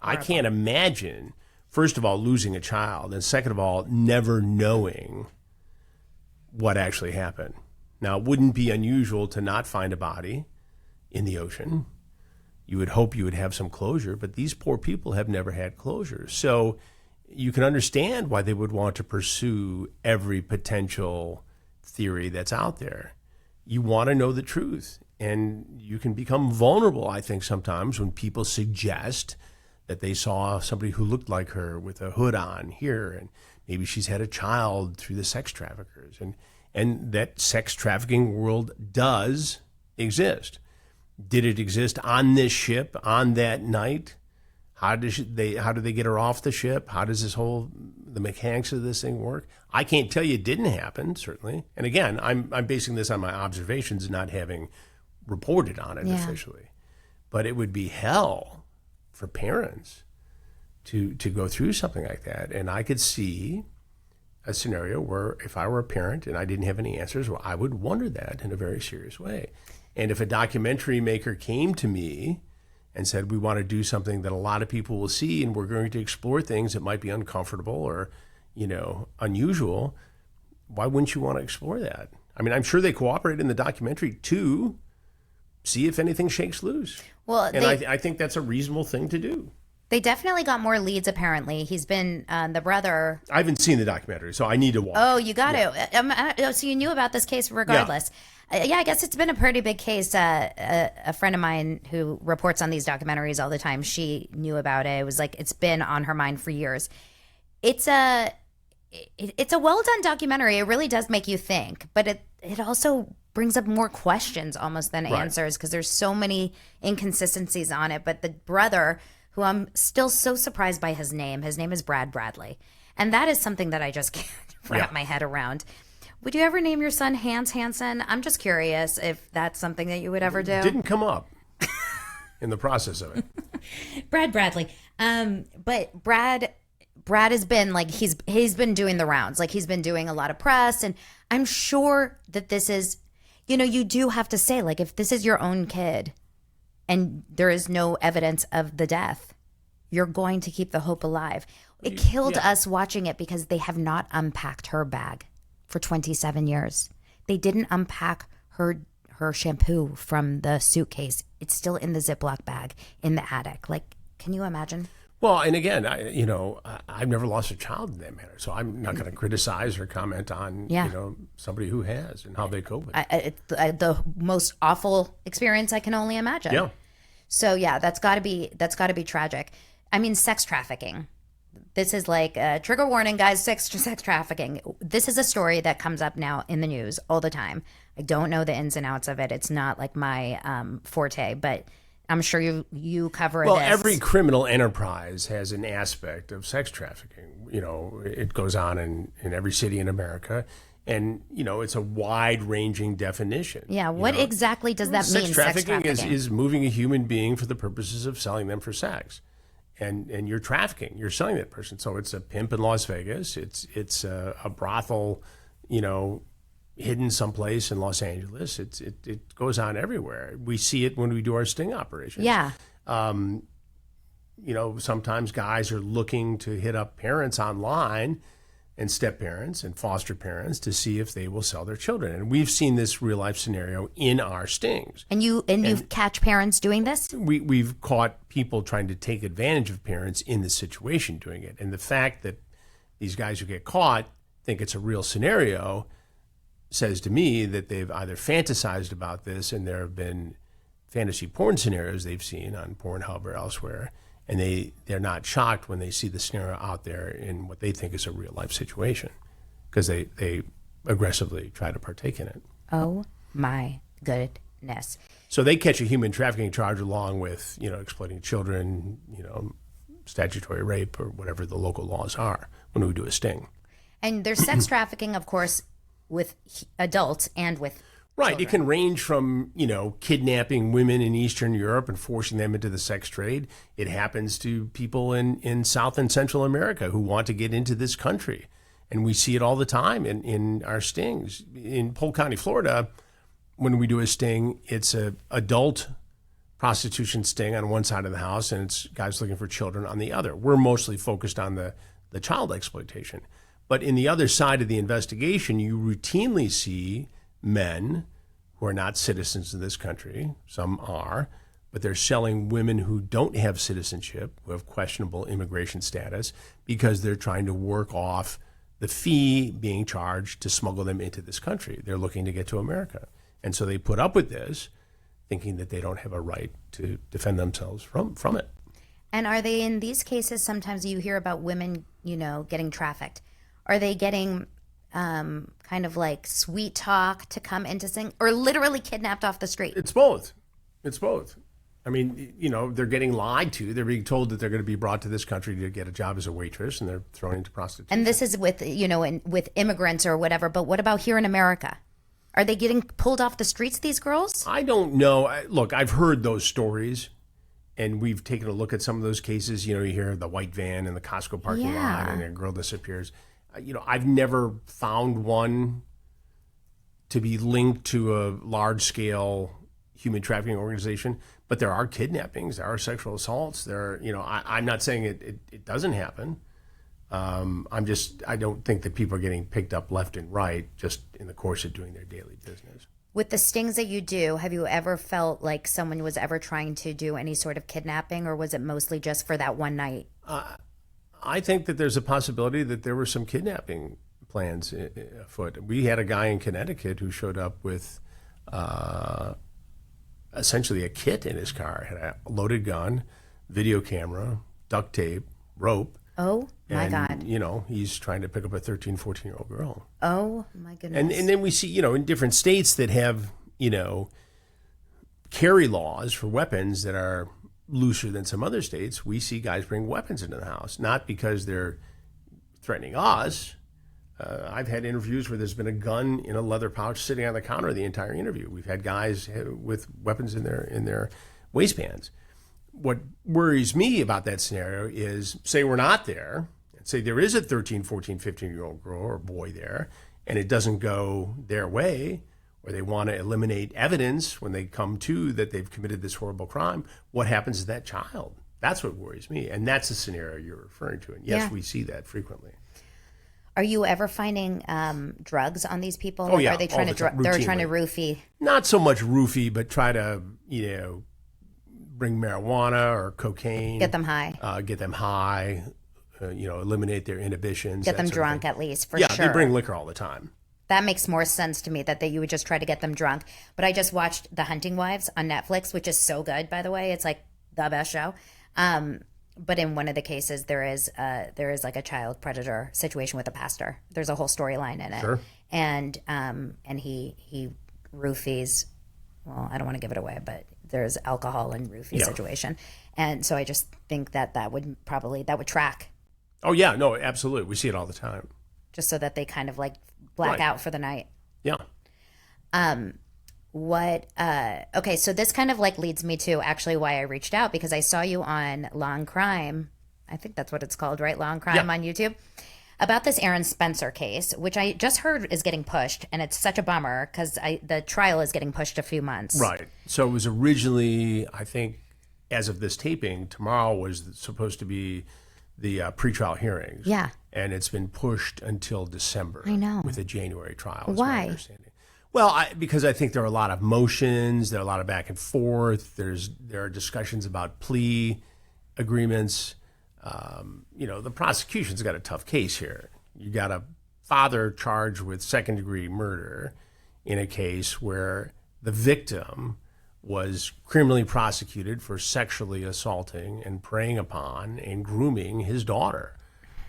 I can't imagine, first of all, losing a child, and second of all, never knowing what actually happened. Now, it wouldn't be unusual to not find a body in the ocean. You would hope you would have some closure, but these poor people have never had closure. So you can understand why they would want to pursue every potential theory that's out there. You want to know the truth, and you can become vulnerable, I think, sometimes when people suggest that they saw somebody who looked like her with a hood on here, and maybe she's had a child through the sex traffickers, and that sex trafficking world does exist. Did it exist on this ship on that night? How do they get her off the ship? How does the mechanics of this thing work? I can't tell you it didn't happen, certainly. And again, I'm basing this on my observations, not having reported on it officially. But it would be hell for parents to go through something like that. And I could see a scenario where if I were a parent and I didn't have any answers, well, I would wonder that in a very serious way. And if a documentary maker came to me and said, we want to do something that a lot of people will see, and we're going to explore things that might be uncomfortable or, unusual, why wouldn't you want to explore that? I mean, I'm sure they cooperate in the documentary to see if anything shakes loose. Well, and I think that's a reasonable thing to do. They definitely got more leads, apparently. He's been the brother. I haven't seen the documentary, so I need to watch. Oh, you got to. So you knew about this case regardless. Yeah, I guess it's been a pretty big case. A friend of mine who reports on these documentaries all the time, she knew about it. It was like it's been on her mind for years. It's a well done documentary. It really does make you think, but it also brings up more questions almost than answers because there's so many inconsistencies on it. But the brother, who I'm still so surprised by his name is Brad Bradley, and that is something that I just can't wrap my head around. Would you ever name your son Hans Hansen? I'm just curious if that's something that you would ever do. It didn't come up in the process of it. Brad Bradley. But Brad has been like he's been doing the rounds. Like he's been doing a lot of press, and I'm sure that this is, you do have to say, like, if this is your own kid and there is no evidence of the death, you're going to keep the hope alive. It killed us watching it because they have not unpacked her bag for 27 years. They didn't unpack her shampoo from the suitcase. It's still in the Ziploc bag in the attic. Like, can you imagine? Well, and again, I've never lost a child in that manner, so I'm not going to criticize or comment on somebody who has and how they cope with it. The most awful experience I can only imagine. Yeah. So yeah, that's got to be tragic. I mean, sex trafficking. This is like a trigger warning, guys. Sex trafficking. This is a story that comes up now in the news all the time. I don't know the ins and outs of it. It's not like my forte, but I'm sure you cover Well, this. every criminal enterprise has an aspect of sex trafficking. It goes on in every city in America. And, it's a wide-ranging definition. Yeah, what exactly does that mean, sex trafficking? Is moving a human being for the purposes of selling them for sex. And you're trafficking, you're selling that person. So it's a pimp in Las Vegas. It's a brothel, hidden someplace in Los Angeles. It goes on everywhere. We see it when we do our sting operations. Yeah. Sometimes guys are looking to hit up parents online and step-parents and foster parents to see if they will sell their children. And we've seen this real-life scenario in our stings. And you catch parents doing this? We've caught people trying to take advantage of parents in this situation doing it. And the fact that these guys who get caught think it's a real scenario says to me that they've either fantasized about this, and there have been fantasy porn scenarios they've seen on Pornhub or elsewhere, and they're not shocked when they see the scenario out there in what they think is a real life situation, because they aggressively try to partake in it. Oh my goodness. So they catch a human trafficking charge along with, exploiting children, statutory rape or whatever the local laws are when we do a sting. And there's sex trafficking, of course, with adults and with right. children. It can range from, kidnapping women in Eastern Europe and forcing them into the sex trade. It happens to people in South and Central America who want to get into this country. And we see it all the time in our stings. In Polk County, Florida, when we do a sting, it's a adult prostitution sting on one side of the house, and it's guys looking for children on the other. We're mostly focused on the child exploitation. But in the other side of the investigation, you routinely see men who are not citizens of this country, some are, but they're selling women who don't have citizenship, who have questionable immigration status, because they're trying to work off the fee being charged to smuggle them into this country. They're looking to get to America. And so they put up with this, thinking that they don't have a right to defend themselves from it. And are they, in these cases, sometimes you hear about women, getting trafficked. Are they getting kind of like sweet talk to come into sing, or literally kidnapped off the street? It's both. I mean, they're getting lied to. They're being told that they're going to be brought to this country to get a job as a waitress, and they're thrown into prostitution. And this is with, with immigrants or whatever. But what about here in America? Are they getting pulled off the streets, these girls? I don't know. Look, I've heard those stories, and we've taken a look at some of those cases. You hear the white van in the Costco parking lot, and a girl disappears. I've never found one to be linked to a large-scale human trafficking organization, but there are kidnappings, there are sexual assaults. I'm not saying it doesn't happen. I don't think that people are getting picked up left and right just in the course of doing their daily business. With the stings that you do, have you ever felt like someone was ever trying to do any sort of kidnapping, or was it mostly just for that one night? I think that there's a possibility that there were some kidnapping plans afoot. We had a guy in Connecticut who showed up with essentially a kit in his car. Had a loaded gun, video camera, duct tape, rope. Oh, my God. He's trying to pick up a 13, 14-year-old girl. Oh, my goodness. And then we see, in different states that have, carry laws for weapons that are looser than some other states, we see guys bring weapons into the house, not because they're threatening us. I've had interviews where there's been a gun in a leather pouch sitting on the counter the entire interview. We've had guys with weapons in their waistbands. What worries me about that scenario is, say we're not there, and say there is a 13, 14, 15-year-old girl or boy there, and it doesn't go their way, or they want to eliminate evidence when they come to that they've committed this horrible crime. What happens to that child? That's what worries me, and that's the scenario you're referring to. And yes, we see that frequently. Are you ever finding drugs on these people? Oh, yeah, Are they trying to they're trying to roofie? Not so much roofie, but try to bring marijuana or cocaine. Get them high. Eliminate their inhibitions. Get them drunk at least, for sure. Yeah, they bring liquor all the time. That makes more sense to me that you would just try to get them drunk. But I just watched The Hunting Wives on Netflix, which is so good, by the way. It's like the best show. But in one of the cases, there is like a child predator situation with a pastor. There's a whole storyline in it. Sure. And he roofies. Well, I don't want to give it away, but there's alcohol and roofie situation. And so I just think that would track. Oh yeah, no, absolutely. We see it all the time. Just so that they kind of like black out for the night. Yeah. Okay, so this kind of like leads me to actually why I reached out, because I saw you on Long Crime. I think that's what it's called, right? Long Crime on YouTube. About this Aaron Spencer case, which I just heard is getting pushed, and it's such a bummer because the trial is getting pushed a few months. Right. So it was originally, I think, as of this taping, tomorrow was supposed to be pretrial hearings. Yeah. And it's been pushed until December. I know. With a January trial. Why? My understanding. Well, because I think there are a lot of motions, there are a lot of back and forth. There are discussions about plea agreements. The prosecution's got a tough case here. You got a father charged with second-degree murder in a case where the victim was criminally prosecuted for sexually assaulting and preying upon and grooming his daughter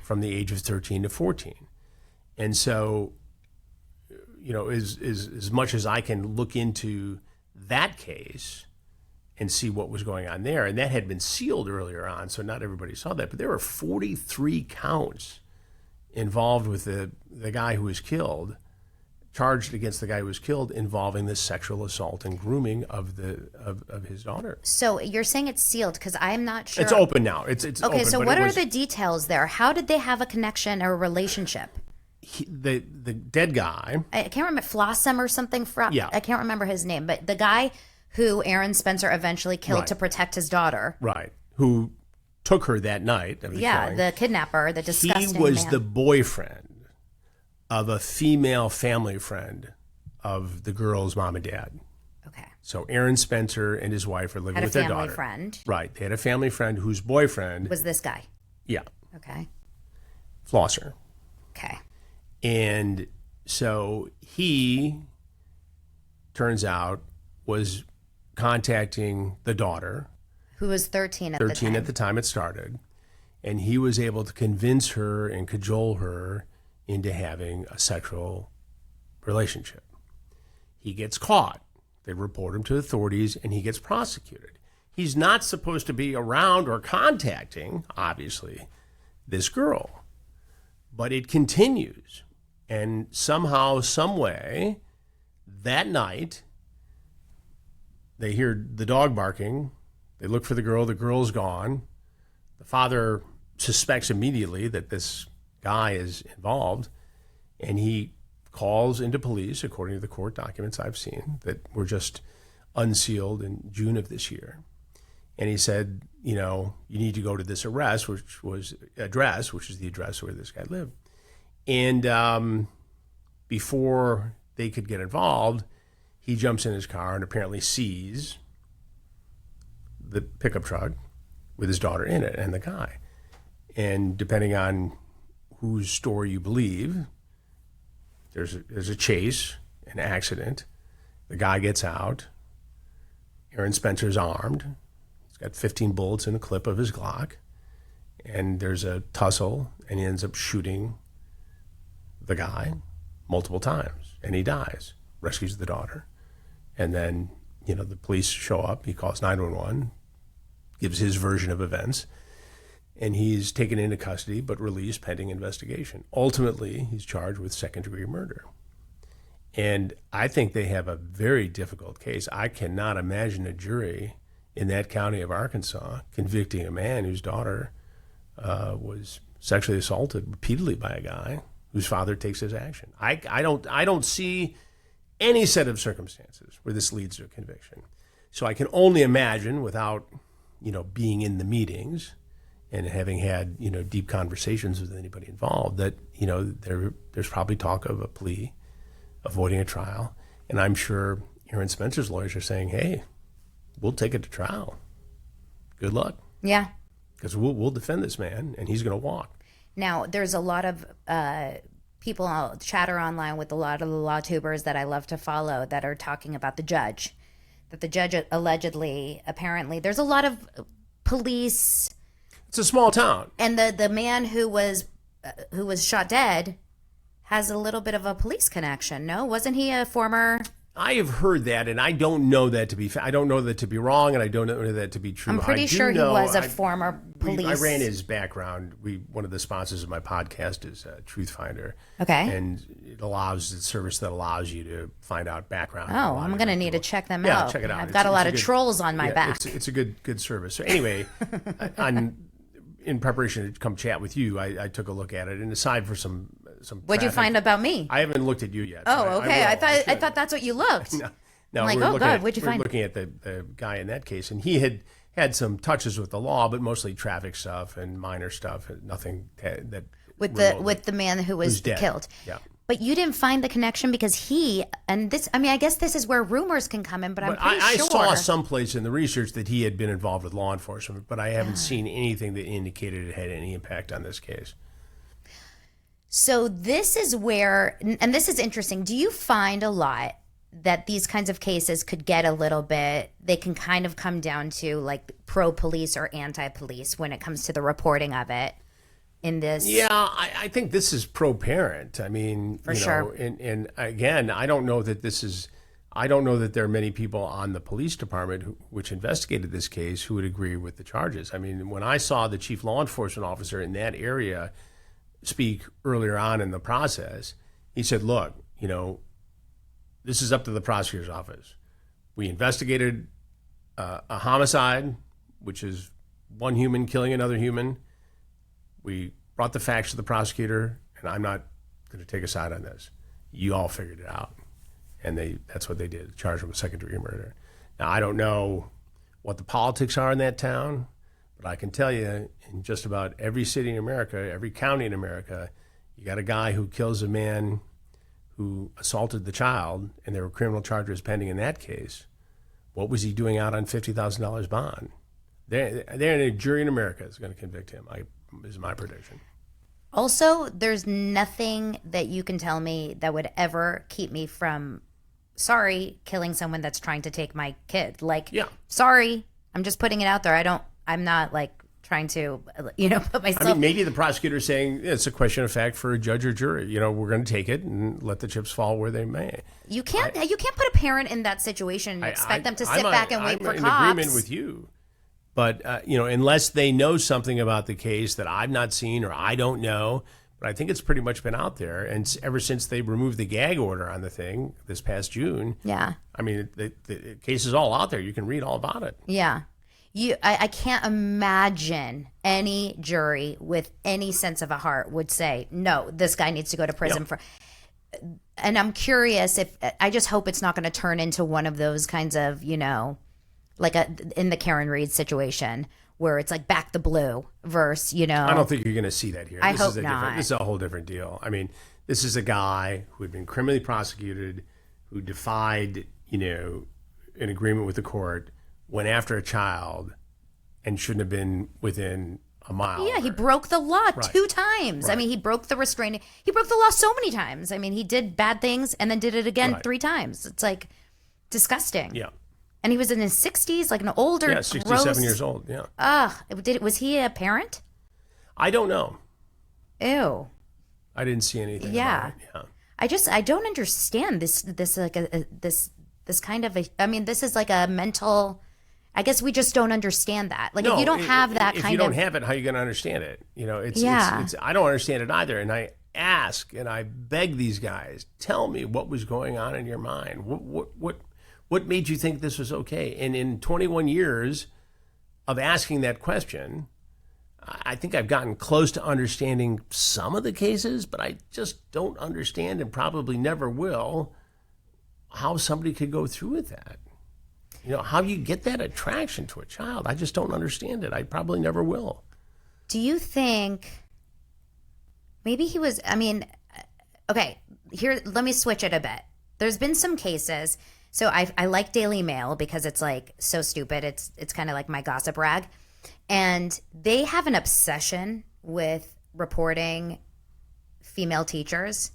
from the age of 13 to 14. And so, as much as I can look into that case and see what was going on there, and that had been sealed earlier on, so not everybody saw that, but there were 43 counts involved with the guy who was killed, charged against the guy who was killed, involving the sexual assault and grooming of his daughter. So you're saying it's sealed because I'm not sure. It's open now. It's okay. open, So what are the details there? How did they have a connection or a relationship? The dead guy. I can't remember, Flossum or something. Yeah. I can't remember his name, but the guy who Aaron Spencer eventually killed to protect his daughter. Right. Who took her that night of the killing. The kidnapper, the disgusting He was man. the boyfriend of a female family friend of the girl's mom and dad. Okay. So Aaron Spencer and his wife are living Had with a their family daughter. friend. Right. They had a family friend whose boyfriend Was this guy. Yeah. Okay. Flosser. Okay. And so he, turns out, was contacting the daughter. Who was 13 at the time. 13 at the time it started. And he was able to convince her and cajole her into having a sexual relationship. He gets caught. They report him to authorities, and he gets prosecuted. He's not supposed to be around or contacting, obviously, this girl. But it continues. And somehow, some way, that night, they hear the dog barking. They look for the girl's gone. The father suspects immediately that this guy is involved, and he calls into police, according to the court documents I've seen that were just unsealed in June of this year. And he said, you need to go to this address, which is the address where this guy lived. And before they could get involved, he jumps in his car and apparently sees the pickup truck with his daughter in it and the guy. And depending on whose story you believe, there's a chase, an accident. The guy gets out. Aaron Spencer's armed. He's got 15 bullets in a clip of his Glock. And there's a tussle, and he ends up shooting the guy multiple times. And he dies, rescues the daughter. And then, the police show up. He calls 911, gives his version of events. And he's taken into custody but released pending investigation. Ultimately, he's charged with second-degree murder. And I think they have a very difficult case. I cannot imagine a jury in that county of Arkansas convicting a man whose daughter was sexually assaulted repeatedly by a guy whose father takes his action. I don't see any set of circumstances where this leads to a conviction. So I can only imagine, without being in the meetings and having had deep conversations with anybody involved, that there's probably talk of a plea, avoiding a trial. And I'm sure Aaron Spencer's lawyers are saying, hey, we'll take it to trial. Good luck. Yeah. Because we'll defend this man, and he's going to walk. Now, there's a lot of people chatter online with a lot of the law tubers that I love to follow that are talking about the judge. That the judge apparently, there's a lot of police. It's a small town. And the man who was shot dead has a little bit of a police connection, no? Wasn't he a former... I have heard that, and I don't know that to be. I don't know that to be wrong, and I don't know that to be true. I'm pretty sure he was a former police. I ran his background. One of the sponsors of my podcast is Truth Finder. Okay. And it's a service that allows you to find out background. Oh, I'm going to need to check them out. Yeah, check it out. I've got a lot of trolls on my back. It's a good service. So anyway, in preparation to come chat with you, I took a look at it, and aside for some what'd you find about me? I haven't looked at you yet. Oh, okay. I thought that's what you looked. No, I'm like, we're oh God, what'd you find? We're looking at the guy in that case, and he had had some touches with the law, but mostly traffic stuff and minor stuff, and nothing that with the man who was dead. killed. Yeah. But you didn't find the connection because I guess this is where rumors can come in, but I'm pretty I sure. saw someplace in the research that he had been involved with law enforcement, but I haven't seen anything that indicated it had any impact on this case. So this is where, and this is interesting, do you find a lot that these kinds of cases could get a little bit, they can kind of come down to like pro-police or anti-police when it comes to the reporting of it in this? Yeah, I think this is pro-parent. I mean, For sure. And again, I don't know that there are many people on the police department which investigated this case who would agree with the charges. I mean, when I saw the chief law enforcement officer in that area speak earlier on in the process, he said, look, this is up to the prosecutor's office. We investigated a homicide, which is one human killing another human. We brought the facts to the prosecutor, and I'm not going to take a side on this. You all figured it out. And that's what they did, charged him with second-degree murder. Now, I don't know what the politics are in that town, but I can tell you in just about every city in America, every county in America, you got a guy who kills a man who assaulted the child, and there were criminal charges pending in that case. What was he doing out on $50,000 bond? A jury in America is going to convict him, is my prediction. Also, there's nothing that you can tell me that would ever keep me from, killing someone that's trying to take my kid. Sorry, I'm just putting it out there. I'm not like trying to, put myself. I mean, maybe the prosecutor's saying it's a question of fact for a judge or jury. We're going to take it and let the chips fall where they may. You can't put a parent in that situation and expect them to sit back and wait for cops. I'm in agreement with you. But, unless they know something about the case that I've not seen or I don't know, but I think it's pretty much been out there. And ever since they removed the gag order on the thing this past June. Yeah. I mean, the case is all out there. You can read all about it. Yeah. I can't imagine any jury with any sense of a heart would say, no, this guy needs to go to prison for. And I'm curious I just hope it's not going to turn into one of those kinds of, like in the Karen Reed situation where it's like back the blue versus, I don't think you're going to see that here. I hope not. This is a whole different deal. I mean, this is a guy who had been criminally prosecuted, who defied, an agreement with the court, went after a child, and shouldn't have been within a mile. Yeah, he broke the law 2 times. Right. I mean, he broke the law so many times. I mean, he did bad things and then did it again 3 times. It's like disgusting. Yeah. And he was in his 60s, like an older, 67 years old, yeah. Was he a parent? I don't know. Ew. I didn't see anything about it. Yeah. I don't understand this like this kind of this is like a mental, I guess we just don't understand that. Like if you don't have that if kind you don't of have it, how are you going to understand it? It's I don't understand it either. And I ask and I beg these guys, tell me what was going on in your mind. What made you think this was okay? And in 21 years of asking that question, I think I've gotten close to understanding some of the cases, but I just don't understand and probably never will how somebody could go through with that. How you get that attraction to a child. I just don't understand it. I probably never will. Do you think maybe he was, okay, here, let me switch it a bit. There's been some cases. So I like Daily Mail because it's like so stupid. It's kind of like my gossip rag. And they have an obsession with reporting female teachers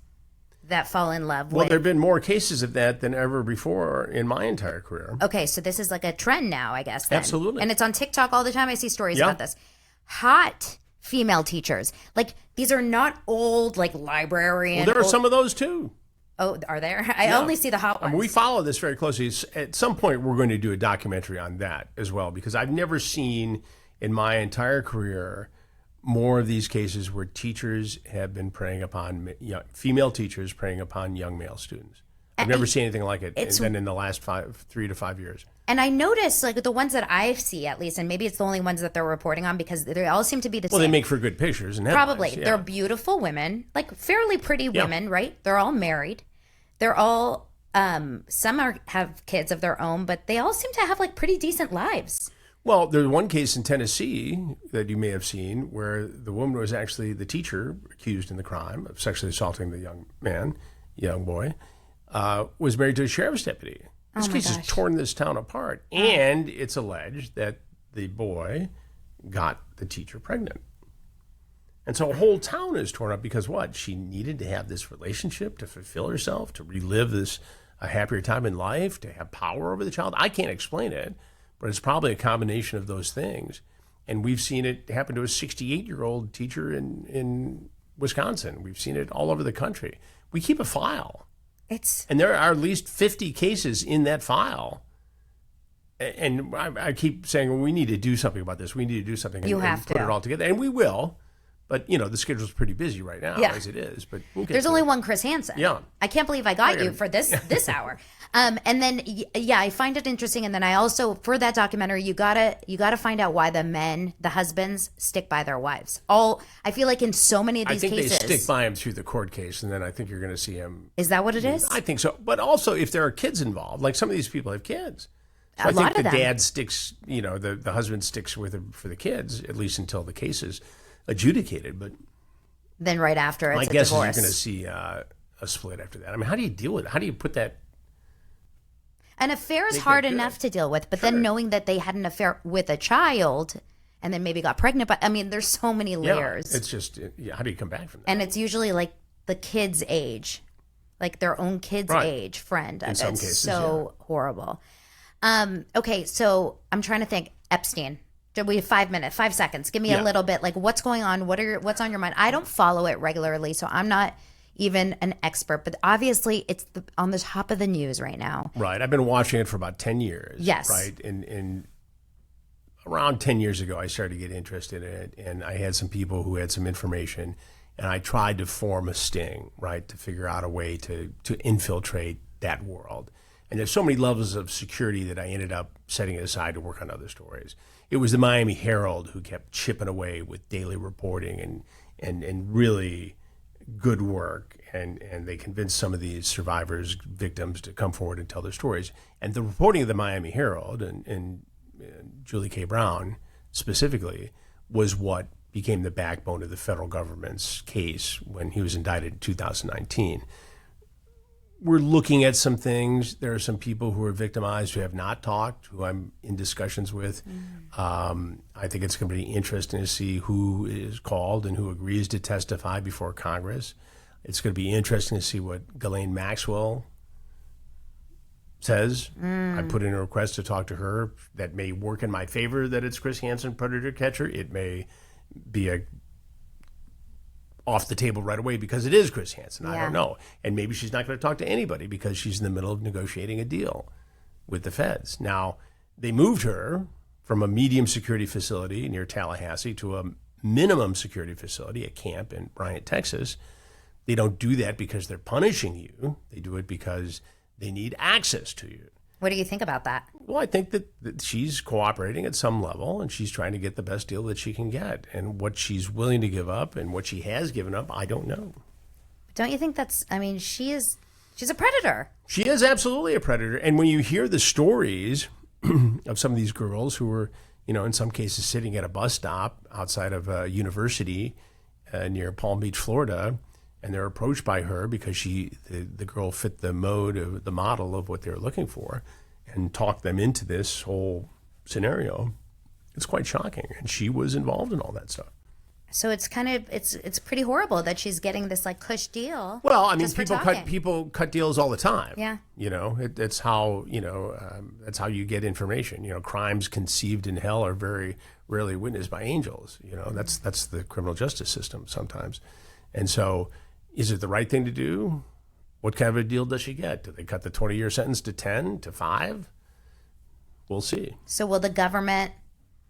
that fall in love with. Well, there have been more cases of that than ever before in my entire career. Okay, so this is like a trend now, I guess. Then. Absolutely. And it's on TikTok all the time. I see stories about this. Hot female teachers. Like, these are not old, like, librarian. Well, there are some of those, too. Oh, are there? I only see the hot ones. We follow this very closely. At some point, we're going to do a documentary on that as well, because I've never seen in my entire career more of these cases where teachers have been preying upon, female teachers preying upon young male students. I've never seen anything like it than in the last 3 to 5 years. And I noticed, like, the ones that I see, at least, and maybe it's the only ones that they're reporting on because they all seem to be the same. Well, they make for good pictures. And probably. Yeah. They're beautiful women, like fairly pretty women, right? They're all married. They're all, some have kids of their own, but they all seem to have, like, pretty decent lives. Well, there's one case in Tennessee that you may have seen where the woman was actually the teacher accused in the crime of sexually assaulting the young boy, was married to a sheriff's deputy. This case has torn this town apart. And it's alleged that the boy got the teacher pregnant. And so a whole town is torn up because what? She needed to have this relationship to fulfill herself, to relive this a happier time in life, to have power over the child. I can't explain it, but it's probably a combination of those things. And we've seen it happen to a 68-year-old teacher in Wisconsin. We've seen it all over the country. We keep a file. And there are at least 50 cases in that file. And I keep saying, well, we need to do something about this. We need to do something and put it all together. And we will. But, the schedule's pretty busy right now as it is. But we'll get There's only one Chris Hansen. Yeah. I can't believe I got you for this hour. And then, I find it interesting. And then I also, for that documentary, you gotta find out why the husbands stick by their wives. I feel like in so many of these cases. I think they stick by him through the court case, and then I think you're going to see him. Is that what it is? I think so. But also, if there are kids involved, like some of these people have kids. So I think the dad sticks, the husband sticks with him for the kids, at least until the case is adjudicated. But then right after it's my a guess divorce. is you're going to see a split after that. I mean, how do you deal with it? How do you put that? An affair is hard enough to deal with, but then knowing that they had an affair with a child and then maybe got pregnant, but I mean, there's so many layers. It's just, how do you come back from that? And it's usually like the kid's age, like their own kid's age friend. In some cases, so horrible. Okay, so I'm trying to think. Epstein. We have 5 seconds. Give me a little bit, like what's going on? What's on your mind? I don't follow it regularly, so I'm not even an expert, but obviously it's on the top of the news right now. Right. I've been watching it for about 10 years. Yes. Right. And around 10 years ago, I started to get interested in it, and I had some people who had some information, and I tried to form a sting, right, to figure out a way to infiltrate that world. And there's so many levels of security that I ended up setting it aside to work on other stories. It was the Miami Herald who kept chipping away with daily reporting and really good work, and they convinced some of these survivors, victims, to come forward and tell their stories. And the reporting of the Miami Herald and Julie K. Brown specifically was what became the backbone of the federal government's case when he was indicted in 2019. We're looking at some things. There are some people who are victimized who have not talked, who I'm in discussions with. I think it's going to be interesting to see who is called and who agrees to testify before Congress. It's going to be interesting to see what Ghislaine Maxwell says. I put in a request to talk to her. That may work in my favor that it's Chris Hansen, predator catcher. It may be off the table right away because it is Chris Hansen. I don't know. And maybe she's not going to talk to anybody because she's in the middle of negotiating a deal with the feds. Now, they moved her from a medium security facility near Tallahassee to a minimum security facility, a camp in Bryant, Texas. They don't do that because they're punishing you. They do it because they need access to you. What do you think about that? Well, I think that she's cooperating at some level, and she's trying to get the best deal that she can get. And what she's willing to give up and what she has given up, I don't know. Don't you think she's a predator? She is absolutely a predator. And when you hear the stories of some of these girls who were, in some cases sitting at a bus stop outside of a university near Palm Beach, Florida, and they're approached by her because the girl fit the model of what they were looking for, and talked them into this whole scenario. It's quite shocking, and she was involved in all that stuff. So it's kind of it's pretty horrible that she's getting this like cush deal. Well, I mean, people cut deals all the time. Yeah, it's how that's how you get information. Crimes conceived in hell are very rarely witnessed by angels. That's the criminal justice system sometimes, and so. Is it the right thing to do? What kind of a deal does she get? Do they cut the 20-year sentence to 10, to 5? We'll see. So will the government,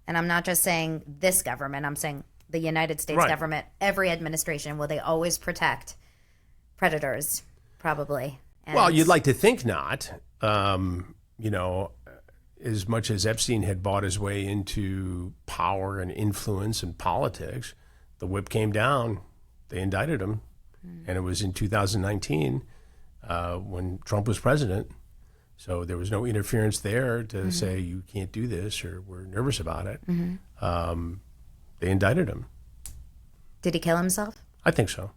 and I'm not just saying this government, I'm saying the United States government, every administration, will they always protect predators? Probably. Well, you'd like to think not. As much as Epstein had bought his way into power and influence and politics, the whip came down. They indicted him. And it was in 2019 when Trump was president So there was no interference there to say you can't do this or we're nervous about it. They indicted him. Did he kill himself? I think so.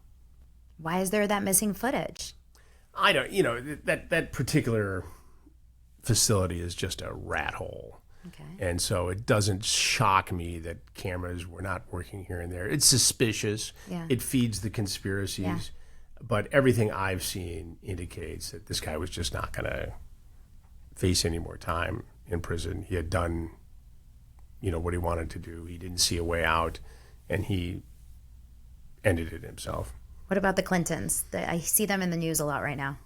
Why is there that missing footage? I don't, that particular facility is just a rat hole. Okay. And so it doesn't shock me that cameras were not working here and there. It's suspicious. Yeah. It feeds the conspiracies. Yeah. But everything I've seen indicates that this guy was just not going to face any more time in prison. He had done, what he wanted to do. He didn't see a way out, and he ended it himself. What about the Clintons? I see them in the news a lot right now.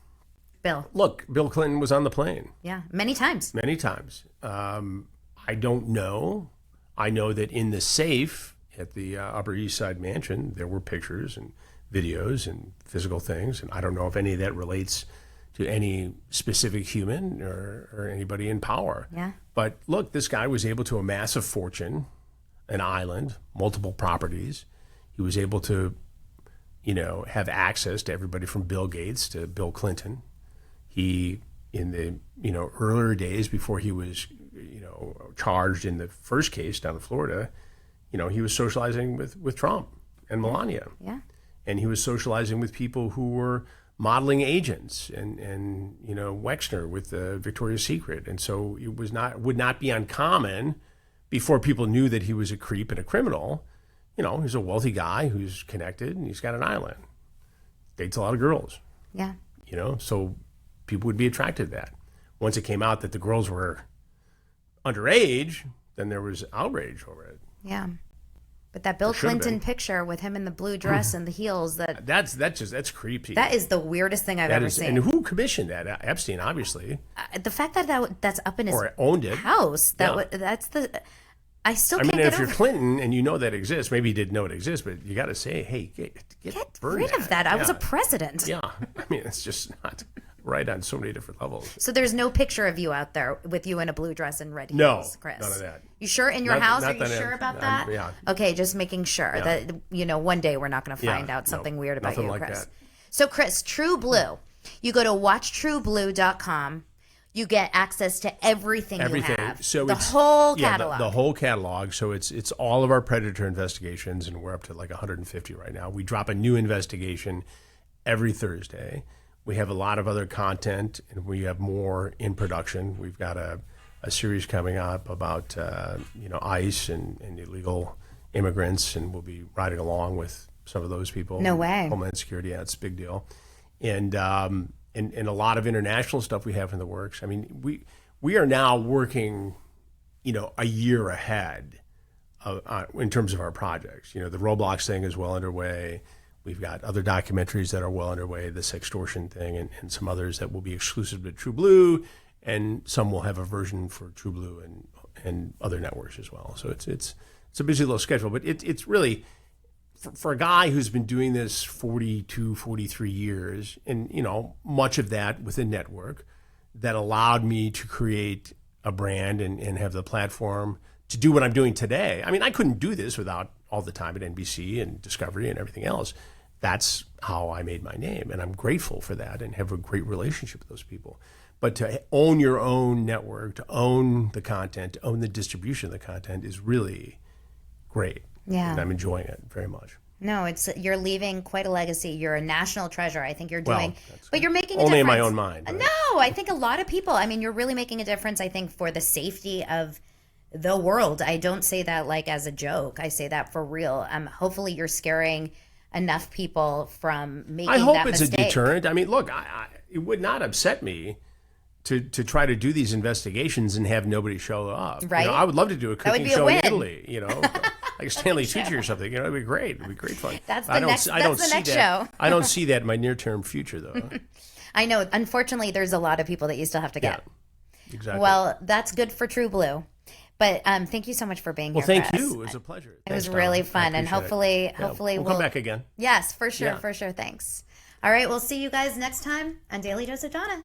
Bill. Look, Bill Clinton was on the plane. Yeah, many times. Many times. I don't know. I know that in the safe at the Upper East Side mansion, there were pictures and videos and physical things. And I don't know if any of that relates to any specific human or anybody in power. Yeah. But look, this guy was able to amass a fortune, an island, multiple properties. He was able to, have access to everybody from Bill Gates to Bill Clinton. He, in the earlier days before he was charged in the first case down in Florida, he was socializing with Trump and Melania. Yeah. And he was socializing with people who were modeling agents and Wexner with Victoria's Secret. And so it would not be uncommon before people knew that he was a creep and a criminal. He's a wealthy guy who's connected and he's got an island. Dates a lot of girls. Yeah. So people would be attracted to that. Once it came out that the girls were underage, then there was outrage over it. Yeah. But that Bill Clinton picture with him in the blue dress and the heels, that's creepy. That is the weirdest thing I've ever seen. And who commissioned that? Epstein, obviously. The fact that that's up in his or owned it. house, that's the. I still can't if you're Clinton and you know that exists, maybe you didn't know it exists, but you got to say, hey, get rid of that. I was a president. Yeah. It's just not right on so many different levels. So there's no picture of you out there with you in a blue dress and red heels, Chris? None of that. You sure in your house? Are you sure about that? Yeah. Okay, just making sure that, one day we're not going to find out something weird about you, like Chris. That. So, Chris, True Blue. You go to watchtrueblue.com. You get access to everything. You have. So the whole catalog. The whole catalog. So it's all of our predator investigations, and we're up to like 150 right now. We drop a new investigation every Thursday. We have a lot of other content, and we have more in production. We've got a series coming up about ICE and illegal immigrants, and we'll be riding along with some of those people. No way. Homeland Security, yeah, it's a big deal. And a lot of international stuff we have in the works. We are now working, a year ahead in terms of our projects. The Roblox thing is well underway. We've got other documentaries that are well underway, this extortion thing and some others that will be exclusive to True Blue, and some will have a version for True Blue and other networks as well. So it's a busy little schedule, but it's really, for a guy who's been doing this 42, 43 years, and much of that with a network that allowed me to create a brand and have the platform to do what I'm doing today. I couldn't do this without all the time at NBC and Discovery and everything else. That's how I made my name, and I'm grateful for that and have a great relationship with those people. But to own your own network, to own the content, to own the distribution of the content is really great. Yeah. And I'm enjoying it very much. No, you're leaving quite a legacy. You're a national treasure. I think you're doing, but you're making a only difference. in my own mind. Right? No, I think a lot of people. You're really making a difference. I think for the safety of the world. I don't say that like as a joke. I say that for real. Hopefully, you're scaring enough people from making. I hope that it's mistake. a deterrent. Look, it would not upset me to try to do these investigations and have nobody show up. Right. I would love to do a cooking be show a win. in Italy. Like Stanley Tucci or something. It'd be great. It'd be great fun. That's the next show. I don't see that in my near-term future, though. I know. Unfortunately, there's a lot of people that you still have to get. Yeah, exactly. Well, that's good for True Blue. But thank you so much for being here. Well, thank Chris. you. It was a pleasure. It was really fun, and hopefully, we'll come back again. Yes, for sure, for sure. Thanks. All right, we'll see you guys next time on Daily Dose of Donna.